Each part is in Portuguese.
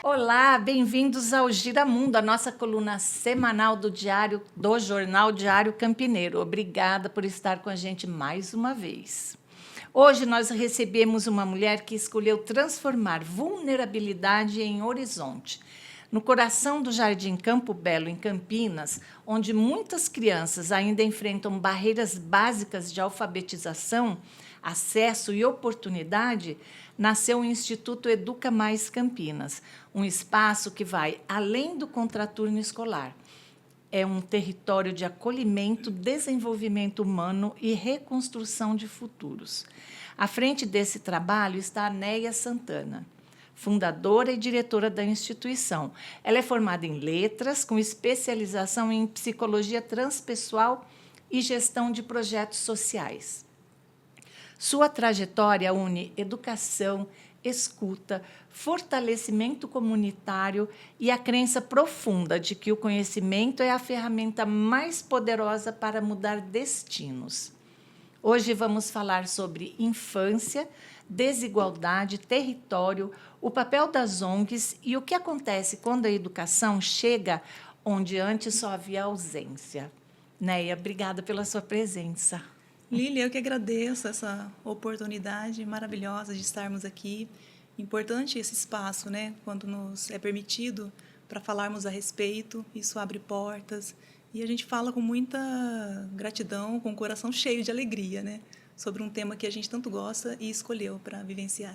Olá, bem-vindos ao Giramundo, a nossa coluna semanal do Jornal Diário Campineiro. Obrigada por estar com a gente mais uma vez. Hoje nós recebemos uma mulher que escolheu transformar vulnerabilidade em horizonte. No coração do Jardim Campo Belo, em Campinas, onde muitas crianças ainda enfrentam barreiras básicas de alfabetização, acesso e oportunidade, nasceu o Instituto Educa Mais Campinas, um espaço que vai além do contraturno escolar. É um território de acolhimento, desenvolvimento humano e reconstrução de futuros. À frente desse trabalho está a Néia Santana, fundadora e diretora da instituição. Ela é formada em letras, com especialização em psicologia transpessoal e gestão de projetos sociais. Sua trajetória une educação, escuta, fortalecimento comunitário e a crença profunda de que o conhecimento é a ferramenta mais poderosa para mudar destinos. Hoje vamos falar sobre infância, desigualdade, território, o papel das ONGs e o que acontece quando a educação chega onde antes só havia ausência. Néia, obrigada pela sua presença. Lília, eu que agradeço essa oportunidade maravilhosa de estarmos aqui. Importante esse espaço, né? Quando nos é permitido para falarmos a respeito, isso abre portas e a gente fala com muita gratidão, com o coração cheio de alegria, né? Sobre um tema que a gente tanto gosta e escolheu para vivenciar.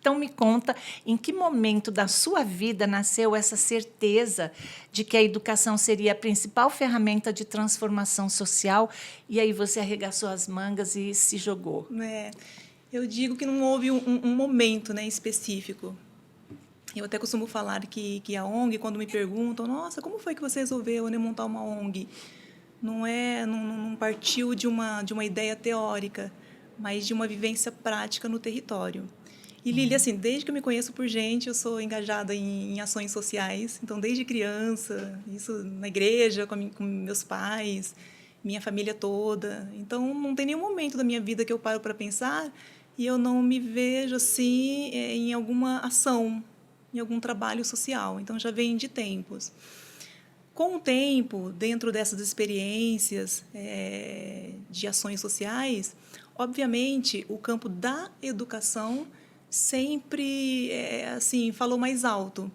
Então, me conta, em que momento da sua vida nasceu essa certeza de que a educação seria a principal ferramenta de transformação social, e aí você arregaçou as mangas e se jogou? Eu digo que não houve um momento, né, específico. Eu até costumo falar que a ONG, quando me perguntam, nossa, como foi que você resolveu, né, montar uma ONG? Não partiu de uma ideia teórica, mas de uma vivência prática no território. E, Lília, assim, desde que eu me conheço por gente, eu sou engajada em ações sociais. Então, desde criança, isso na igreja, com meus pais, minha família toda. Então, não tem nenhum momento da minha vida que eu paro para pensar e eu não me vejo, assim, em alguma ação, em algum trabalho social. Então, já vem de tempos. Com o tempo, dentro dessas experiências de ações sociais, obviamente, o campo da educação sempre assim falou mais alto,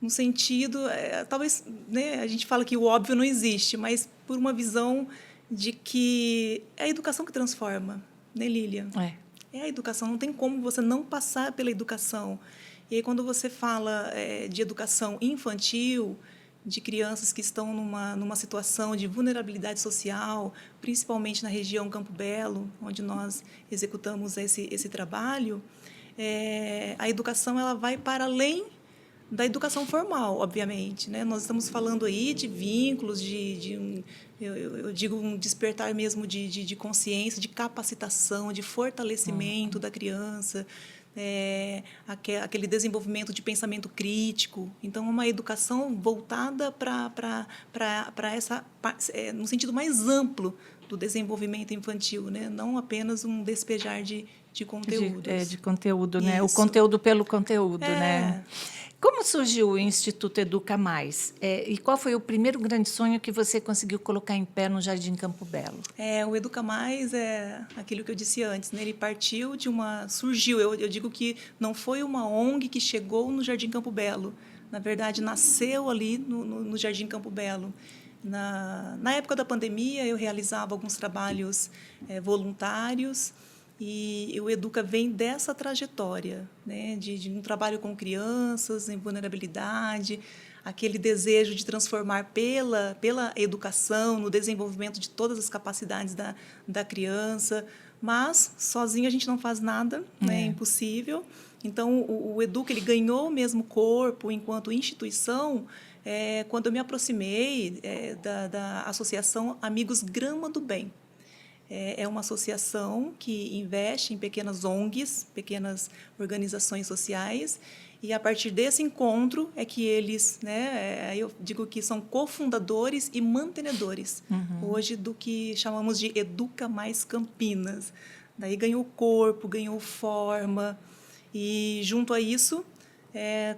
no sentido, talvez, né, a gente fala que o óbvio não existe, mas por uma visão de que é a educação que transforma, né, Lília? É a educação, não tem como você não passar pela educação. E aí, quando você fala de educação infantil, de crianças que estão numa situação de vulnerabilidade social, principalmente na região Campo Belo, onde nós executamos esse trabalho, a educação ela vai para além da educação formal, obviamente, né? Nós estamos falando aí de vínculos, eu digo um despertar mesmo de consciência, de capacitação, de fortalecimento da criança, aquele desenvolvimento de pensamento crítico. Então, uma educação voltada para essa, no sentido mais amplo do desenvolvimento infantil, né? Não apenas um despejar de conteúdos. De conteúdo, Isso. né? O conteúdo pelo conteúdo, né? É. Como surgiu o Instituto Educa Mais? E qual foi o primeiro grande sonho que você conseguiu colocar em pé no Jardim Campo Belo? O Educa Mais é aquilo que eu disse antes, né? Ele partiu de uma... Surgiu, eu digo que não foi uma ONG que chegou no Jardim Campo Belo. Na verdade, nasceu ali no Jardim Campo Belo. Na época da pandemia, eu realizava alguns trabalhos voluntários e o Educa vem dessa trajetória, né? De um trabalho com crianças em vulnerabilidade, aquele desejo de transformar pela educação, no desenvolvimento de todas as capacidades da criança, mas sozinho a gente não faz nada, né? É impossível. Então, o Educa ele ganhou o mesmo corpo enquanto instituição quando eu me aproximei da Associação Amigos Grama do Bem. É uma associação que investe em pequenas ONGs, pequenas organizações sociais, e a partir desse encontro é que eles, né, eu digo que são cofundadores e mantenedores, hoje, do que chamamos de Educa Mais Campinas. Daí ganhou corpo, ganhou forma, e junto a isso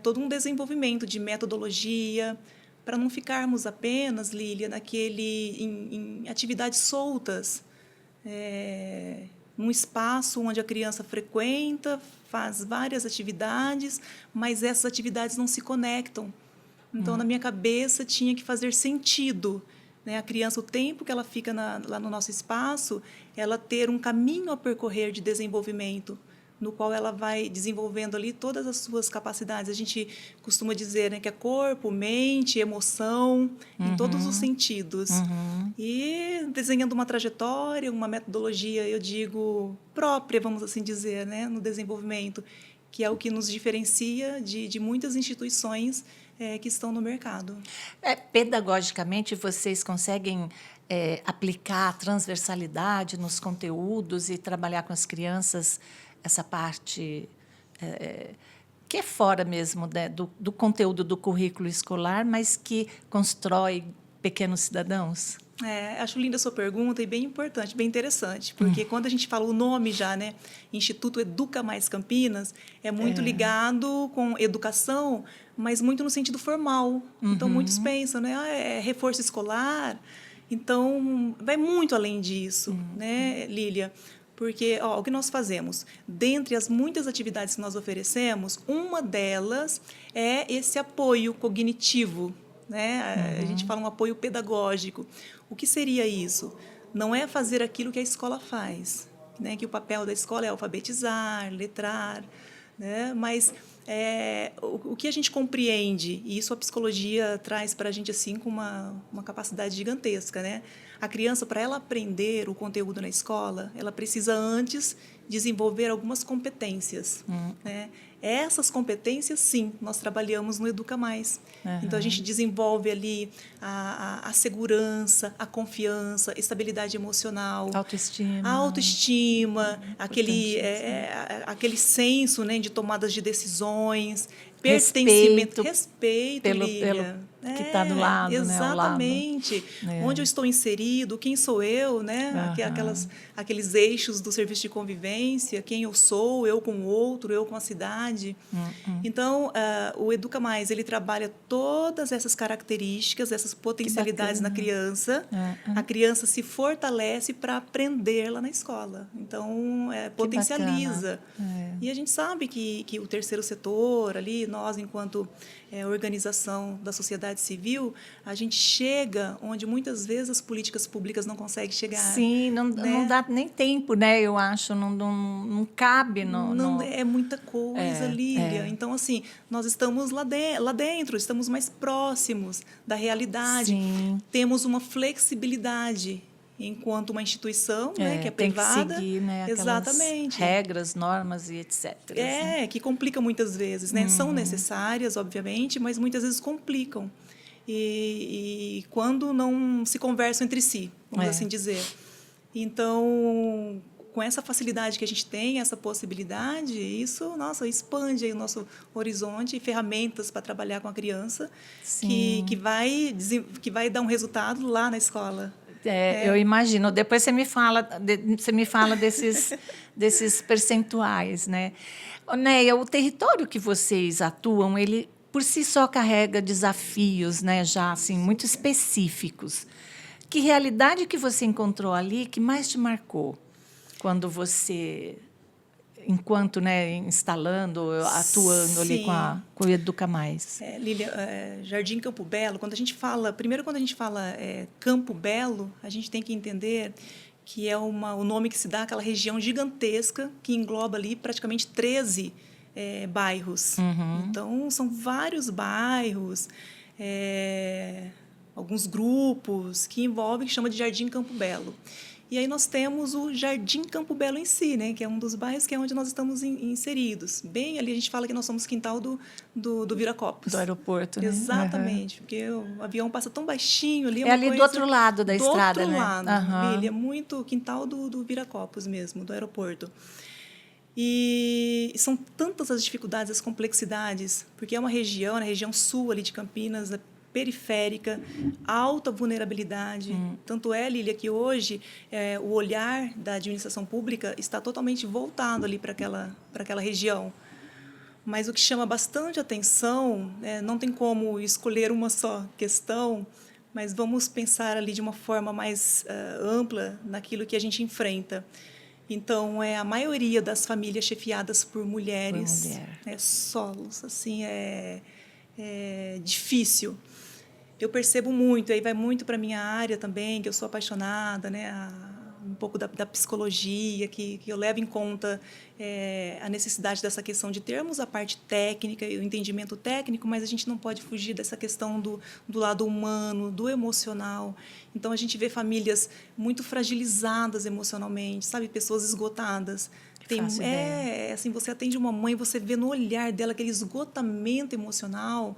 todo um desenvolvimento de metodologia, para não ficarmos apenas, Lília, em atividades soltas, num espaço onde a criança frequenta, faz várias atividades, mas essas atividades não se conectam. Então, na minha cabeça, tinha que fazer sentido, né? A criança, o tempo que ela fica lá no nosso espaço, ela ter um caminho a percorrer de desenvolvimento, no qual ela vai desenvolvendo ali todas as suas capacidades. A gente costuma dizer, né, que é corpo, mente, emoção, em todos os sentidos. E desenhando uma trajetória, uma metodologia, eu digo, própria, vamos assim dizer, né, no desenvolvimento, que é o que nos diferencia de muitas instituições que estão no mercado. Pedagogicamente, vocês conseguem aplicar a transversalidade nos conteúdos e trabalhar com as crianças essa parte que é fora mesmo, né, do conteúdo do currículo escolar, mas que constrói pequenos cidadãos? Acho linda a sua pergunta e bem importante, bem interessante, porque quando a gente fala o nome já, né, Instituto Educa Mais Campinas, é muito ligado com educação, mas muito no sentido formal. Então, muitos pensam, né, é reforço escolar, então vai muito além disso, né, Lília? Porque o que nós fazemos? Dentre as muitas atividades que nós oferecemos, uma delas é esse apoio cognitivo, né? A gente fala um apoio pedagógico. O que seria isso? Não é fazer aquilo que a escola faz, né? Que o papel da escola é alfabetizar, letrar, né? Mas o que a gente compreende, e isso a psicologia traz para a gente assim com uma capacidade gigantesca, né? A criança, para ela aprender o conteúdo na escola, ela precisa antes desenvolver algumas competências, né? Essas competências, sim, nós trabalhamos no Educa Mais. Então, a gente desenvolve ali a segurança, a confiança, estabilidade emocional, Autoestima. a autoestima, aquele senso, né, de tomadas de decisões, pertencimento, respeito, pelo Lília. que está do lado, exatamente. Né, Onde eu estou inserido, quem sou eu, né? Aqueles eixos do serviço de convivência, quem eu sou, eu com o outro, eu com a cidade. Então, o Educa Mais, ele trabalha todas essas características, essas potencialidades na criança. A criança se fortalece para aprender lá na escola. Então, potencializa. E a gente sabe que o terceiro setor ali, nós, enquanto organização da sociedade civil, a gente chega onde muitas vezes as políticas públicas não conseguem chegar. Sim, não dá nem tempo, né? Eu acho, não cabe. Não é muita coisa, Lília. Então, assim, nós estamos lá dentro, estamos mais próximos da realidade. Sim. Temos uma flexibilidade enquanto uma instituição, né, que é privada. Tem que seguir, né, exatamente, regras, normas e etc. Né? Que complica muitas vezes, né? São necessárias, obviamente, mas muitas vezes complicam. E quando não se conversam entre si, vamos assim dizer. Então, com essa facilidade que a gente tem, essa possibilidade, isso, nossa, expande aí o nosso horizonte e ferramentas para trabalhar com a criança que vai dar um resultado lá na escola. Eu imagino. Depois você me fala desses percentuais, né? Neia, o território que vocês atuam, ele por si só carrega desafios, né, já assim muito específicos. Que realidade que você encontrou ali que mais te marcou quando você, enquanto, né, instalando, atuando ali com o Educa Mais? Lília, Jardim Campo Belo, primeiro quando a gente fala Campo Belo, a gente tem que entender que é o nome que se dá àquela região gigantesca que engloba ali praticamente 13 bairros. Então, são vários bairros, alguns grupos que envolvem, que chama de Jardim Campo Belo. E aí nós temos o Jardim Campo Belo em si, né, que é um dos bairros que é onde nós estamos inseridos. Bem ali a gente fala que nós somos quintal do Viracopos. Do aeroporto, né? Exatamente, porque o avião passa tão baixinho ali. Ali do outro lado da estrada, né? Do outro lado, Lília, é muito quintal do Viracopos mesmo, do aeroporto. E são tantas as dificuldades, as complexidades, porque é uma região, a região sul ali de Campinas, periférica, alta vulnerabilidade. Tanto é, Lília, que hoje o olhar da administração pública está totalmente voltado ali para aquela região. Mas o que chama bastante atenção, não tem como escolher uma só questão, mas vamos pensar ali de uma forma mais ampla naquilo que a gente enfrenta. Então, a maioria das famílias chefiadas por mulheres, solos, assim, é difícil. Eu percebo muito, aí vai muito para a minha área também, que eu sou apaixonada, né, um pouco da psicologia, que eu levo em conta a necessidade dessa questão de termos a parte técnica e o entendimento técnico, mas a gente não pode fugir dessa questão do lado humano, do emocional. Então, a gente vê famílias muito fragilizadas emocionalmente, sabe? Pessoas esgotadas. Assim, você atende uma mãe, você vê no olhar dela aquele esgotamento emocional.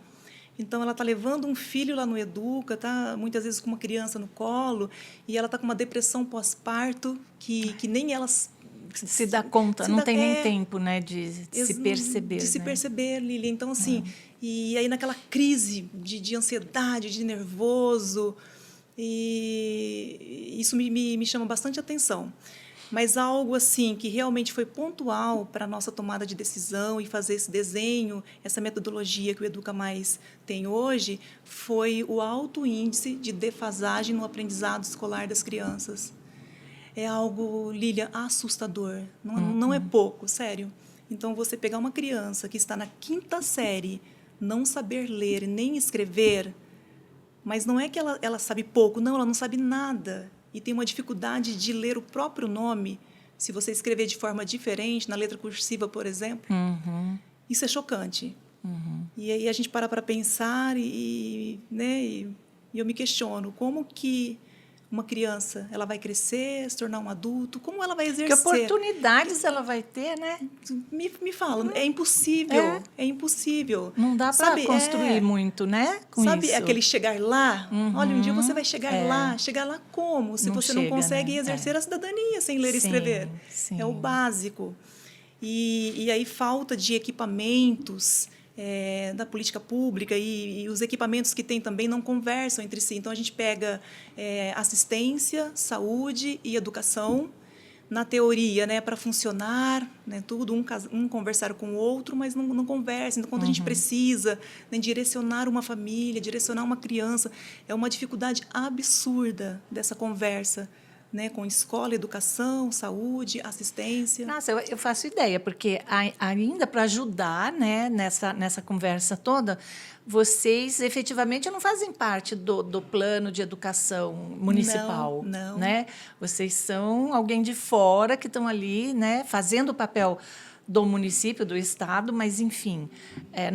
Então, ela está levando um filho lá no Educa, tá muitas vezes com uma criança no colo, e ela está com uma depressão pós-parto que nem ela se dá conta, não tem nem tempo, né, de se perceber. De se perceber, Lília. Então, assim, e aí naquela crise de ansiedade, de nervoso, e isso me chama bastante atenção. Mas algo assim que realmente foi pontual para a nossa tomada de decisão e fazer esse desenho, essa metodologia que o Educa Mais tem hoje, foi o alto índice de defasagem no aprendizado escolar das crianças. É algo, Lília, assustador. Não é pouco, sério. Então, você pegar uma criança que está na 5ª série, não saber ler nem escrever, mas não é que ela sabe pouco, não, ela não sabe nada. E tem uma dificuldade de ler o próprio nome, se você escrever de forma diferente, na letra cursiva, por exemplo. Isso é chocante. E aí a gente para pensar e eu me questiono como que uma criança ela vai crescer, se tornar um adulto, como ela vai exercer? Que oportunidades ela vai ter, né? Me fala, é impossível, é impossível. Não dá para construir muito, né? Sabe aquele chegar lá? Olha, um dia você vai chegar lá. Chegar lá como? Se você não consegue exercer a cidadania sem ler e escrever. Sim. É o básico. E aí falta de equipamentos da política pública e os equipamentos que tem também não conversam entre si. Então, a gente pega assistência, saúde e educação, na teoria, né, para funcionar, né, tudo, um conversar com o outro, mas não conversa. Então, quando a gente precisa, né, direcionar uma família, direcionar uma criança, é uma dificuldade absurda dessa conversa, né, com escola, educação, saúde, assistência. Nossa, eu faço ideia, porque ainda para ajudar, né, nessa conversa toda, vocês efetivamente não fazem parte do plano de educação municipal. Não. Né? Vocês são alguém de fora que estão ali, né, fazendo o papel do município, do Estado, mas, enfim,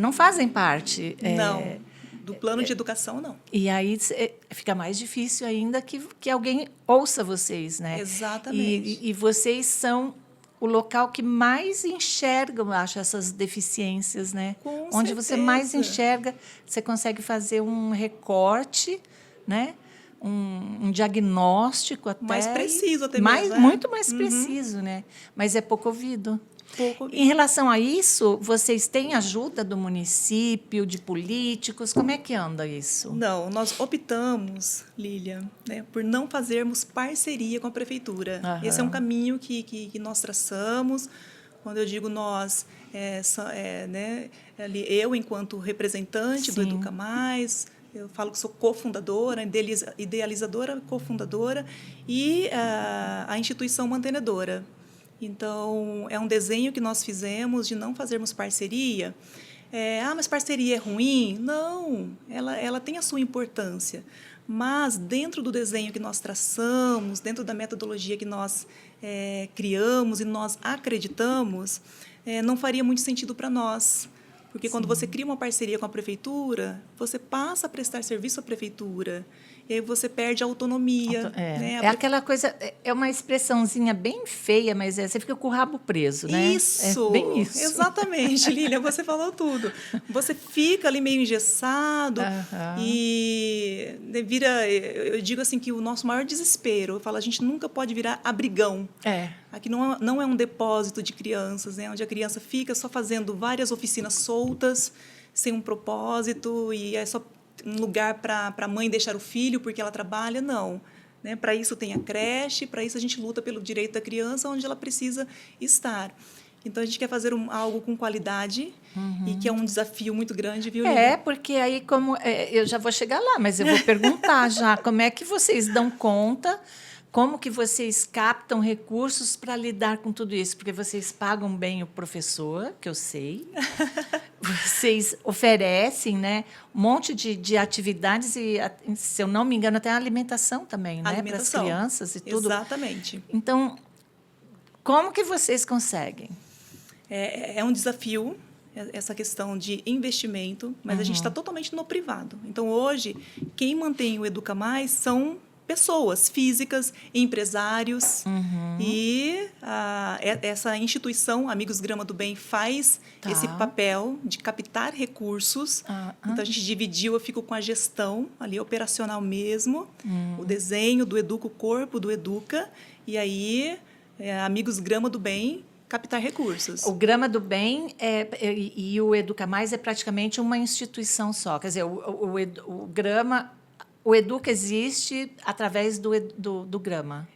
não fazem parte. Não. Do plano de educação, não. E aí fica mais difícil ainda que alguém ouça vocês, né? Exatamente. E vocês são o local que mais enxerga, eu acho, essas deficiências, né? Com Onde certeza. você mais enxerga, você consegue fazer um recorte, né? Um diagnóstico até... Mais preciso até mesmo. Muito mais preciso, né? Mas é pouco ouvido. Em relação a isso, vocês têm ajuda do município, de políticos? Como é que anda isso? Não, nós optamos, Lília, né, por não fazermos parceria com a prefeitura. Esse é um caminho que nós traçamos. Quando eu digo nós, né, eu, enquanto representante do Educa Mais, eu falo que sou cofundadora, idealizadora, cofundadora, e a instituição mantenedora. Então, é um desenho que nós fizemos de não fazermos parceria. Mas parceria é ruim? Não, ela tem a sua importância. Mas, dentro do desenho que nós traçamos, dentro da metodologia que nós criamos e nós acreditamos, não faria muito sentido para nós. Porque quando você cria uma parceria com a prefeitura, você passa a prestar serviço à prefeitura. E aí você perde a autonomia. Né? Aquela coisa, é uma expressãozinha bem feia, mas você fica com o rabo preso, né? Isso! É bem isso. Exatamente, Lília, você falou tudo. Você fica ali meio engessado e vira... Eu digo assim que o nosso maior desespero, eu falo, a gente nunca pode virar abrigão. Aqui não é um depósito de crianças, né? Onde a criança fica só fazendo várias oficinas soltas, sem um propósito, e é só um lugar para a mãe deixar o filho porque ela trabalha, não. Né? Para isso tem a creche, para isso a gente luta pelo direito da criança onde ela precisa estar. Então, a gente quer fazer algo com qualidade e que é um desafio muito grande, viu, É, Lívia? porque aí eu já vou chegar lá, mas eu vou perguntar já como é que vocês dão conta, como que vocês captam recursos para lidar com tudo isso, porque vocês pagam bem o professor, que eu sei, vocês oferecem, né, um monte de atividades e, se eu não me engano, até a alimentação também, né, para as Alimentação. crianças e tudo. Exatamente. Então, como que vocês conseguem? É um desafio essa questão de investimento, mas a gente está totalmente no privado. Então, hoje, quem mantém o Educa Mais são pessoas físicas, empresários, e essa instituição, Amigos Grama do Bem, faz esse papel de captar recursos. Então, a gente dividiu, eu fico com a gestão ali, operacional mesmo, o desenho do Educa, o corpo do Educa, e aí, Amigos Grama do Bem, captar recursos. O Grama do Bem e o Educa Mais é praticamente uma instituição só. Quer dizer, o Grama, o Educa existe através do Grama.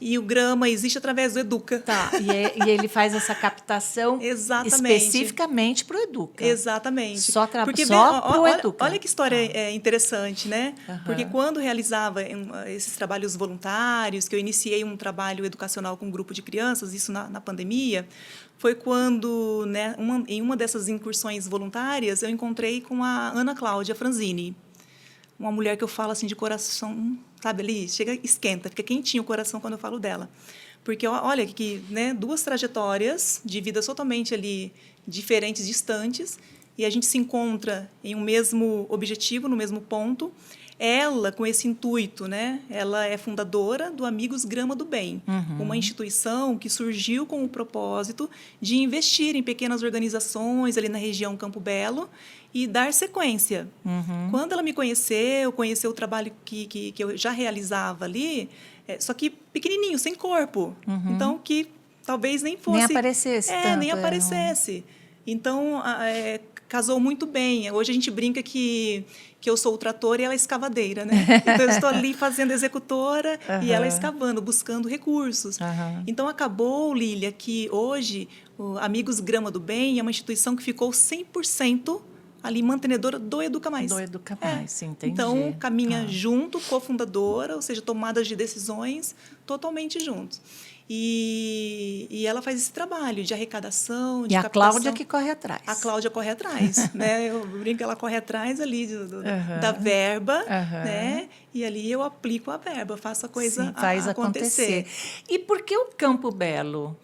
E o Grama existe através do Educa. Tá, e ele faz essa captação especificamente para o Educa. Exatamente. Só para o Educa. Olha que história interessante, né? Porque quando realizava esses trabalhos voluntários, que eu iniciei um trabalho educacional com um grupo de crianças, isso na pandemia, foi quando, né, em uma dessas incursões voluntárias, eu encontrei com a Ana Cláudia Franzini, uma mulher que eu falo assim de coração, sabe, ali, chega, esquenta, fica quentinho o coração quando eu falo dela. Porque, olha, que, né, duas trajetórias de vidas totalmente ali diferentes, distantes, e a gente se encontra em um mesmo objetivo, no mesmo ponto. Ela, com esse intuito, né, ela é fundadora do Amigos Grama do Bem, uma instituição que surgiu com o propósito de investir em pequenas organizações ali na região Campo Belo e dar sequência. Quando ela me conheceu o trabalho que eu já realizava ali, só que pequenininho, sem corpo. Então, que talvez nem fosse... Nem aparecesse tanto. Nem aparecesse. Então, casou muito bem. Hoje a gente brinca que eu sou o trator e ela é a escavadeira, né? Então, eu estou ali fazendo executora e ela escavando, buscando recursos. Então, acabou, Lília, que hoje o Amigos Grama do Bem é uma instituição que ficou 100% ali mantenedora do Educa Mais. Do Educa Mais, entendi. Então, caminha junto, cofundadora, ou seja, tomadas de decisões totalmente juntos. E ela faz esse trabalho de arrecadação, de captação. E a Cláudia que corre atrás. A Cláudia corre atrás, né? Eu brinco que ela corre atrás ali da verba, né? E ali eu aplico a verba, faço a coisa faz acontecer. E por que o Campo Belo?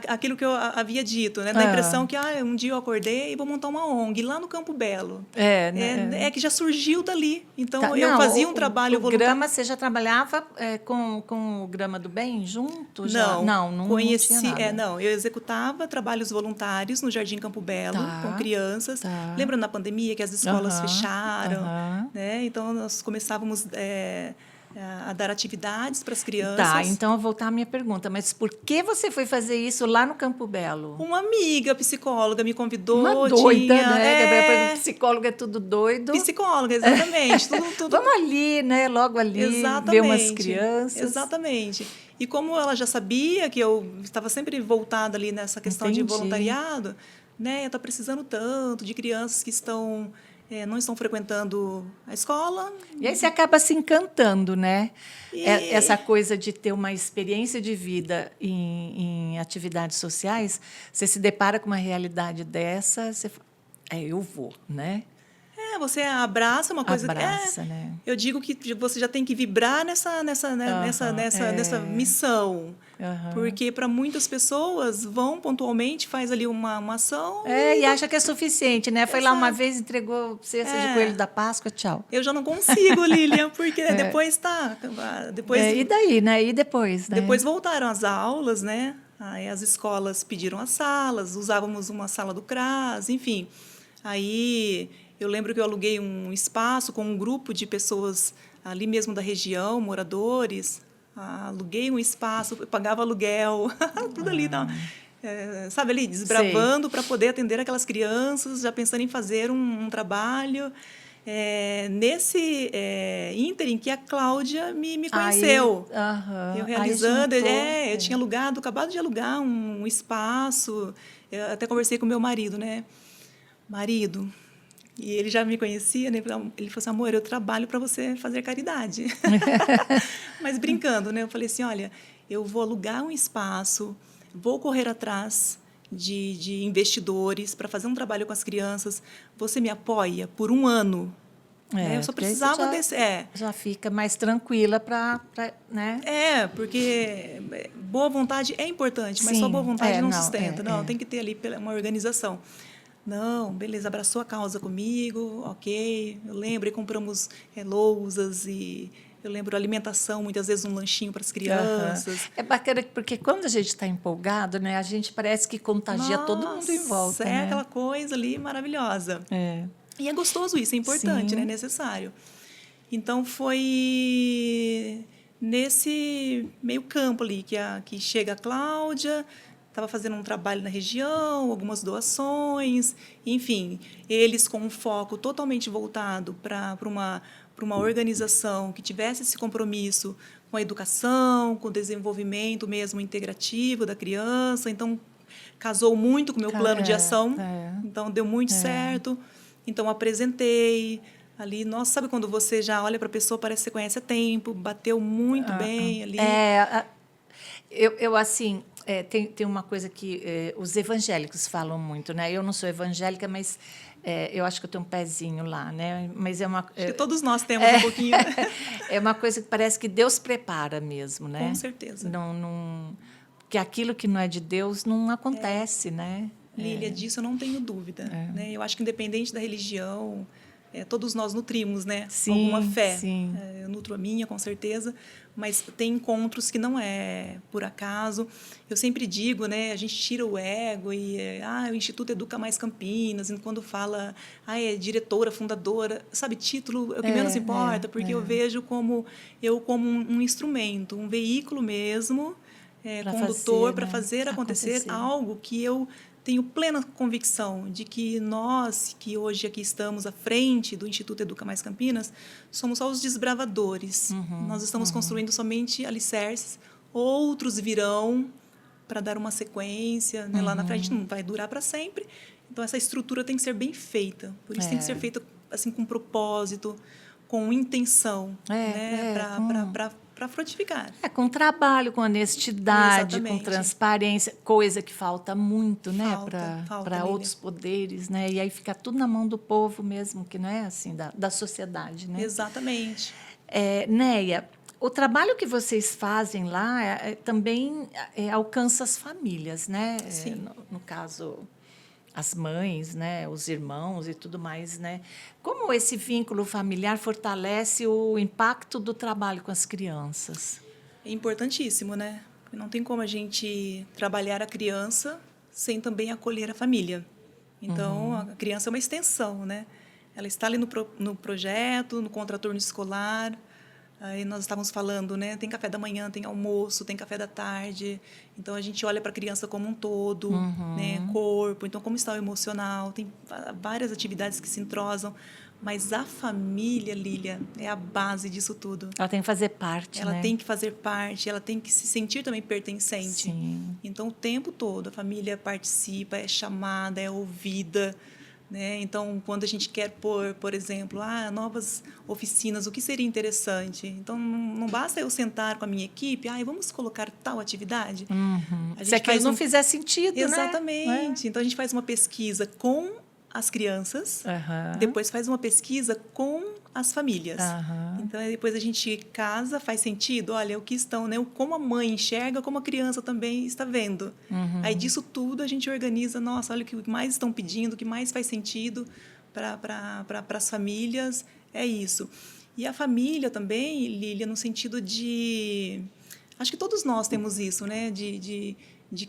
Aquilo que eu havia dito, né? Da impressão que um dia eu acordei e vou montar uma ONG lá no Campo Belo. É que já surgiu dali. Então, eu fazia um trabalho voluntário. O Grama, você já trabalhava com o Grama do Bem junto? Não conheci. Não tinha nada. Eu executava trabalhos voluntários no Jardim Campo Belo, com crianças. Lembra na pandemia que as escolas fecharam? Né? Então, nós começávamos... a dar atividades para as crianças. Tá, então eu vou voltar à minha pergunta. Mas por que você foi fazer isso lá no Campo Belo? Uma amiga psicóloga me convidou. Uma doida, né? Psicóloga é tudo doido. Psicóloga, exatamente. tudo. Vamos ali, né? Logo ali, exatamente, ver umas crianças. Exatamente. E como ela já sabia que eu estava sempre voltada ali nessa questão de voluntariado, né? Eu estou precisando tanto de crianças que estão... não estão frequentando a escola. E aí você acaba se encantando, né? Essa coisa de ter uma experiência de vida em atividades sociais, você se depara com uma realidade dessa, você fala, eu vou, né? Você abraça uma coisa... Abraça, né? Eu digo que você já tem que vibrar nessa missão. Porque, para muitas pessoas, vão pontualmente, faz ali uma ação... E acha que é suficiente, né? Foi lá uma vez, entregou cesta de coelho da Páscoa, tchau. Eu já não consigo, Lilian, porque depois e daí, né? E depois, né? Depois voltaram as aulas, né? Aí as escolas pediram as salas, usávamos uma sala do CRAS, enfim. Aí... Eu lembro que eu aluguei um espaço com um grupo de pessoas ali mesmo da região, moradores. Aluguei um espaço, eu pagava aluguel, tudo ali, sabe ali, desbravando para poder atender aquelas crianças, já pensando em fazer um trabalho. nesse ínterim que a Cláudia me Aí, conheceu. aham. Eu Aí realizando, juntou. eu tinha acabado de alugar um espaço. Eu até conversei com meu marido, né? Marido, e ele já me conhecia, né? Ele falou assim, amor, eu trabalho para você fazer caridade. Mas brincando, né? Eu falei assim, olha, eu vou alugar um espaço, vou correr atrás de investidores para fazer um trabalho com as crianças. Você me apoia por um ano? Né? Eu só Porque aí você precisava desse... já fica mais tranquila né? Porque boa vontade é importante, mas só boa Sim, vontade não não, sustenta. Não, tem que ter ali uma organização. Não, beleza, abraçou a causa comigo, ok. Eu lembro, e compramos lousas e eu lembro alimentação, muitas vezes um lanchinho para as Aham. crianças. É bacana porque quando a gente está empolgado, né, a gente parece que contagia todo mundo em Nossa, volta, é né? aquela coisa ali maravilhosa. É. E é gostoso isso, é importante, né? É Sim. necessário. Então foi nesse meio campo ali que chega a Cláudia, estava fazendo um trabalho na região, algumas doações, enfim, eles com um foco totalmente voltado para uma organização que tivesse esse compromisso com a educação, com o desenvolvimento mesmo integrativo da criança. Então, casou muito com o meu plano de ação, então deu muito certo. Então, apresentei ali. Nossa, sabe quando você já olha para a pessoa, parece que você conhece há tempo, bateu muito bem ali. Eu assim, tem uma coisa que os evangélicos falam muito, né? Eu não sou evangélica, mas eu acho que eu tenho um pezinho lá, né? Mas Acho que todos nós temos um pouquinho. é uma coisa que parece que Deus prepara mesmo, né? Com certeza. Que aquilo que não é de Deus não acontece, né? Lília, disso eu não tenho dúvida. Né? Eu acho que independente da religião, todos nós nutrimos, né? Sim, alguma fé. sim. Eu nutro a minha, com certeza, mas tem encontros que não é por acaso. Eu sempre digo, né? A gente tira o ego e o Instituto Educa Mais Campinas, e quando fala, é diretora, fundadora, sabe, título é o que menos importa, porque eu vejo como um instrumento, um veículo mesmo, condutor para fazer acontecer algo que eu tenho plena convicção de que nós, que hoje aqui estamos à frente do Instituto Educa Mais Campinas, somos só os desbravadores. Nós estamos construindo somente alicerces, outros virão para dar uma sequência. Né? Lá na frente não vai durar para sempre. Então, essa estrutura tem que ser bem feita. Por isso, tem que ser feita assim, com propósito, com intenção, né? Para frutificar. Com trabalho, com honestidade, Exatamente. com transparência, coisa que falta muito, né, para Lília. outros poderes, né? E aí fica tudo na mão do povo mesmo, que não é assim da sociedade, né? Exatamente. Neia, o trabalho que vocês fazem lá também alcança as famílias, né? Sim. No caso, as mães, né, os irmãos e tudo mais, né? Como esse vínculo familiar fortalece o impacto do trabalho com as crianças? É importantíssimo, né? Porque não tem como a gente trabalhar a criança sem também acolher a família. Então, a criança é uma extensão, né? Ela está ali no projeto, no contraturno escolar. Aí nós estávamos falando, né? Tem café da manhã, tem almoço, tem café da tarde. Então a gente olha para a criança como um todo, né? Corpo. Então como está o emocional? Tem várias atividades que se entrosam, mas a família, Lília, é a base disso tudo. Ela tem que fazer parte, Ela né? tem que fazer parte, ela tem que se sentir também pertencente. Sim. Então o tempo todo a família participa, é chamada, é ouvida. Né? Então, quando a gente quer pôr, por exemplo, novas oficinas, o que seria interessante? Então, não basta eu sentar com a minha equipe, vamos colocar tal atividade. Se aquilo não fizer sentido, Exatamente. né? Então, a gente faz uma pesquisa com as crianças, depois faz uma pesquisa com as famílias. Então, depois a gente casa, faz sentido, olha, o que estão, né? Como a mãe enxerga, como a criança também está vendo. Aí, disso tudo, a gente organiza, nossa, olha o que mais estão pedindo, o que mais faz sentido para as famílias, é isso. E a família também, Lília, no sentido de... Acho que todos nós temos isso, né? De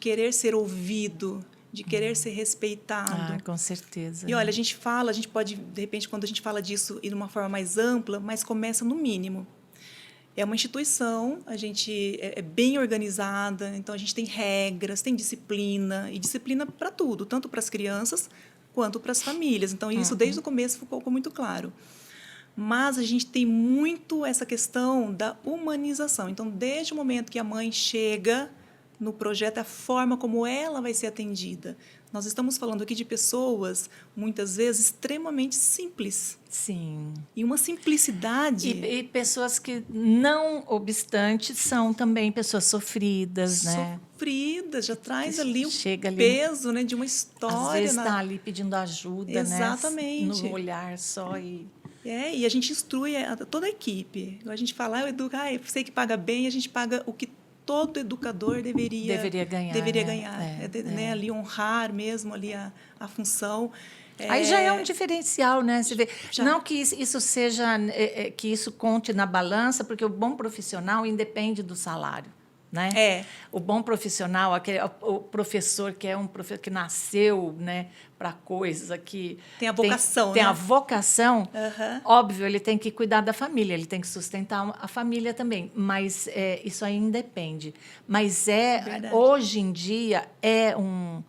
querer ser ouvido, de querer ser respeitado. Com certeza. E olha, a gente pode, de repente, quando a gente fala disso, ir de uma forma mais ampla, mas começa no mínimo. É uma instituição, a gente é bem organizada, então a gente tem regras, tem disciplina, e disciplina para tudo, tanto para as crianças quanto para as famílias. Então, isso desde o começo ficou muito claro. mas a gente tem muito essa questão da humanização. Então, desde o momento que a mãe chega no projeto, a forma como ela vai ser atendida. Nós estamos falando aqui de pessoas, muitas vezes, extremamente simples. Sim. E uma simplicidade... E pessoas que, não obstante, são também pessoas sofridas, né? Sofridas, já traz ali o Chega ali, peso, né, de uma história. Às vezes está ali pedindo ajuda, Exatamente. né? No olhar só e... E a gente instrui toda a equipe. A gente fala, eu educo, eu sei que paga bem, a gente paga o que todo educador deveria ganhar. Né? Ali honrar mesmo ali a função. Aí já é um diferencial, né? Você vê. Já. Não que isso seja, que isso conte na balança, porque o bom profissional independe do salário, né? O bom profissional, o professor que é um professor que nasceu, né, para coisa que tem a vocação, tem né? a vocação. Uhum. Óbvio, ele tem que cuidar da família, ele tem que sustentar a família também, mas isso aí independe. Mas hoje em dia é um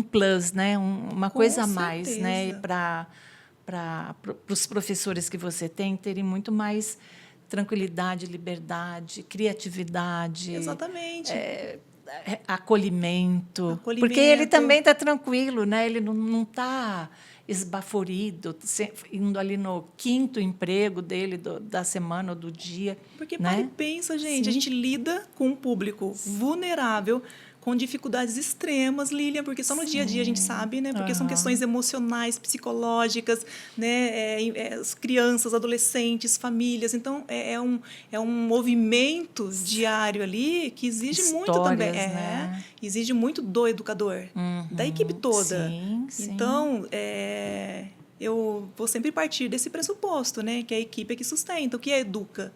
plus, né? Uma coisa a mais, né? Para os professores que você tem terem muito mais tranquilidade, liberdade, criatividade. Exatamente. Acolhimento. Porque ele também está tranquilo, né? Ele não está esbaforido, indo ali no 5º emprego dele da semana ou do dia. Porque né? para e pensa, gente, a gente lida com um público vulnerável, com dificuldades extremas, Lilian, porque só no dia a dia a gente sabe, né? Porque são questões emocionais, psicológicas, né? As crianças, adolescentes, famílias. Então, é um movimento diário ali que exige muito também. Né? Exige muito do educador, da equipe toda. Sim. Então, eu vou sempre partir desse pressuposto, né? Que a equipe é que sustenta, o que educa.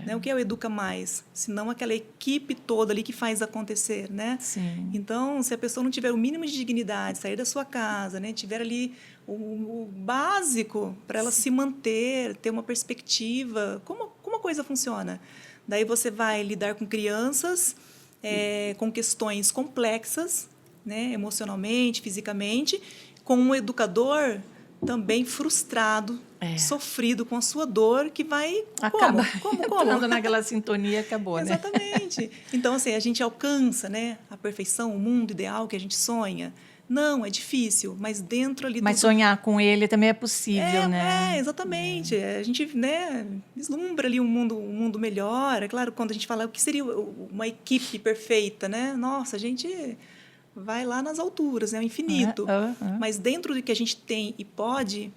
Né? O que é o Educa Mais? Senão aquela equipe toda ali que faz acontecer, né? Sim. Então, se a pessoa não tiver o mínimo de dignidade, sair da sua casa, né? Tiver ali o básico para ela se manter, ter uma perspectiva, como a coisa funciona? Daí você vai lidar com crianças, com questões complexas, né? Emocionalmente, fisicamente, com um educador também frustrado, sofrido com a sua dor, que vai... Acaba entrando naquela sintonia, acabou, né? Exatamente. Então, assim, a gente alcança, né, a perfeição, o mundo ideal que a gente sonha. Não, é difícil, mas dentro ali... Mas sonhar com ele também é possível, né? Exatamente. A gente, né, vislumbra ali um mundo melhor. É claro, quando a gente fala o que seria uma equipe perfeita, né? Nossa, a gente... vai lá nas alturas, né, o infinito. Mas dentro do que a gente tem e pode,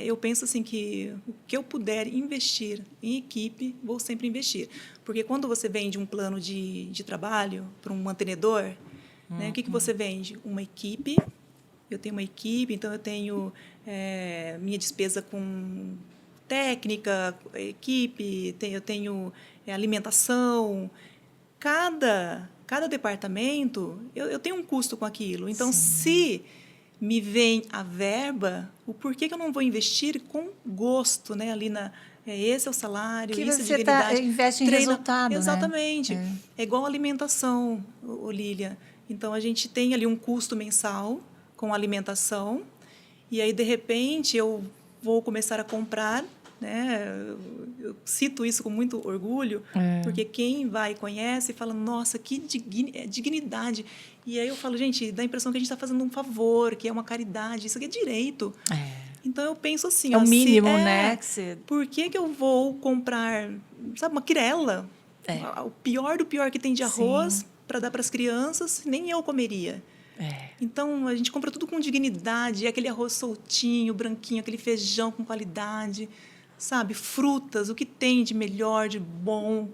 eu penso assim que o que eu puder investir em equipe, vou sempre investir. Porque quando você vende um plano de trabalho para um mantenedor, né, o que você vende? Uma equipe. Eu tenho uma equipe, então eu tenho minha despesa com técnica, equipe, eu tenho alimentação. Cada departamento, eu tenho um custo com aquilo. Então, se me vem a verba, o porquê que eu não vou investir com gosto, né? Ali esse é o salário, que isso é você dignidade. Investe em resultado, exatamente. Né? É igual a alimentação, Lília. Então, a gente tem ali um custo mensal com alimentação, e aí, de repente, eu vou começar a comprar, né? Eu cito isso com muito orgulho, porque quem vai e conhece fala, nossa, que dignidade. E aí eu falo, gente, dá a impressão que a gente está fazendo um favor, que é uma caridade, isso aqui é direito. Então eu penso assim... É o mínimo, né? Por que eu vou comprar, sabe, uma quirela? O pior do pior que tem de arroz para dar para as crianças, nem eu comeria. Então, a gente compra tudo com dignidade, aquele arroz soltinho, branquinho, aquele feijão com qualidade... sabe, frutas, o que tem de melhor, de bom, o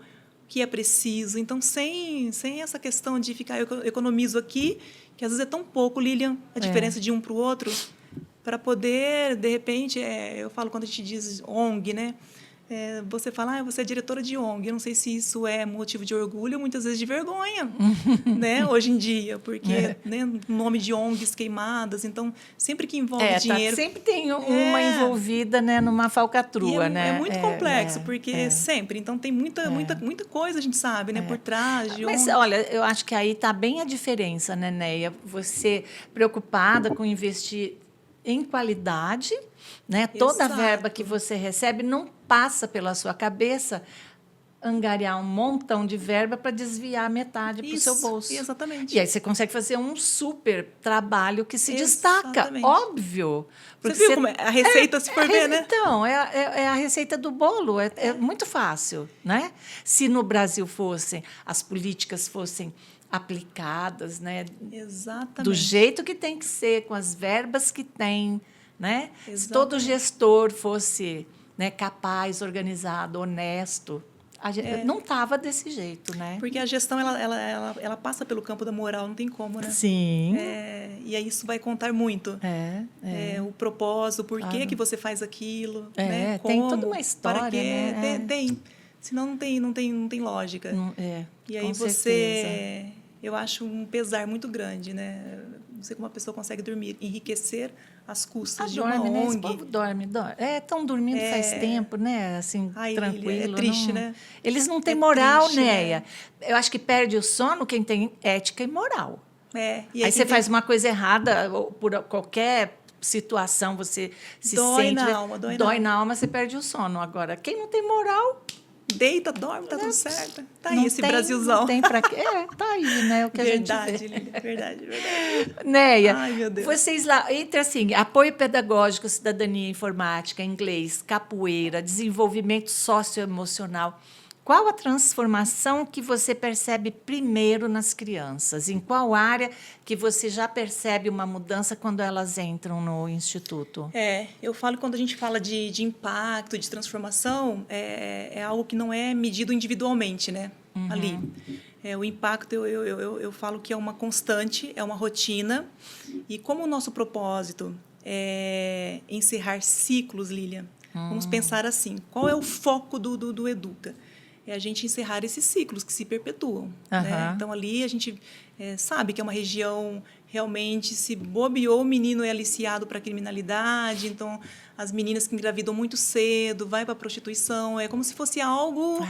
que é preciso. Então, sem essa questão de ficar, eu economizo aqui, que às vezes é tão pouco, Lilian, a diferença de um para o outro, para poder, de repente, eu falo quando a gente diz ONG, né? Você fala, você é diretora de ONG. Eu não sei se isso é motivo de orgulho ou muitas vezes de vergonha, né? Hoje em dia, porque né, nome de ONGs queimadas, então sempre que envolve dinheiro, sempre tem uma envolvida, né, numa falcatrua, né? É muito complexo, porque sempre. Então tem muita coisa a gente sabe, né, por trás. Mas olha, eu acho que aí está bem a diferença, né, Neia? Você preocupada com investir em qualidade, né? Toda a verba que você recebe não passa pela sua cabeça angariar um montão de verba para desviar metade para o seu bolso. Exatamente. E aí você consegue fazer um super trabalho que se destaca, óbvio. Porque você viu como é a receita, se for ver, né? Então, é a receita do bolo, é muito fácil, né? Se no Brasil as políticas fossem aplicadas, né? Exatamente. Do jeito que tem que ser, com as verbas que tem, né? Exatamente. Se todo gestor fosse, né, capaz, organizado, honesto, não estava desse jeito, né? Porque a gestão ela passa pelo campo da moral, não tem como, né? Sim. E aí isso vai contar muito. O propósito, por que você faz aquilo, né? Como, tem toda uma história, para quê? né? Tem. Senão não tem lógica. E aí certeza. Eu acho um pesar muito grande, né? Não sei como a pessoa consegue dormir, enriquecer às custas de uma ONG. né? Esse povo dorme. Estão dormindo faz tempo, né? Assim, tranquilo. É triste, né? Eles não têm moral, triste, Neia. Né? Eu acho que perde o sono quem tem ética e moral. E aí você faz uma coisa errada, ou por qualquer situação você se dói sente... na alma, dói na alma, você perde o sono. Agora, quem não tem moral... Deita, dorme, tá tudo certo. Tá aí esse Brasilzão. Não tem pra quê? Tá aí, né? O que verdade, a gente vê. Lília, verdade. Neia, ai, meu Deus. Vocês lá, entre assim, apoio pedagógico, cidadania informática, inglês, capoeira, desenvolvimento socioemocional, qual a transformação que você percebe primeiro nas crianças? Em qual área que você já percebe uma mudança quando elas entram no instituto? Eu falo que quando a gente fala de impacto, de transformação, é algo que não é medido individualmente, né? Ali. O impacto, eu falo que é uma constante, é uma rotina. E como o nosso propósito é encerrar ciclos, Lília, vamos pensar assim, qual é o foco do Educa? É a gente encerrar esses ciclos que se perpetuam. Né? Então, ali a gente sabe que é uma região realmente, se bobeou, o menino é aliciado para a criminalidade, então as meninas que engravidam muito cedo, vai para a prostituição, é como se fosse algo,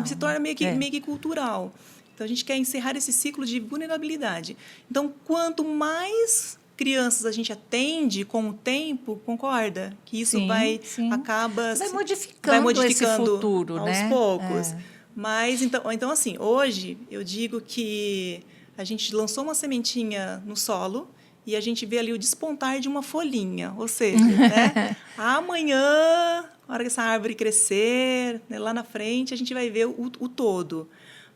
se torna meio que cultural. Então, a gente quer encerrar esse ciclo de vulnerabilidade. Então, quanto mais crianças a gente atende com o tempo, concorda? Que isso vai modificando esse futuro, aos poucos. Mas, então, assim, hoje eu digo que a gente lançou uma sementinha no solo e a gente vê ali o despontar de uma folhinha. Ou seja, né, amanhã, na hora que essa árvore crescer, né, lá na frente, a gente vai ver o todo.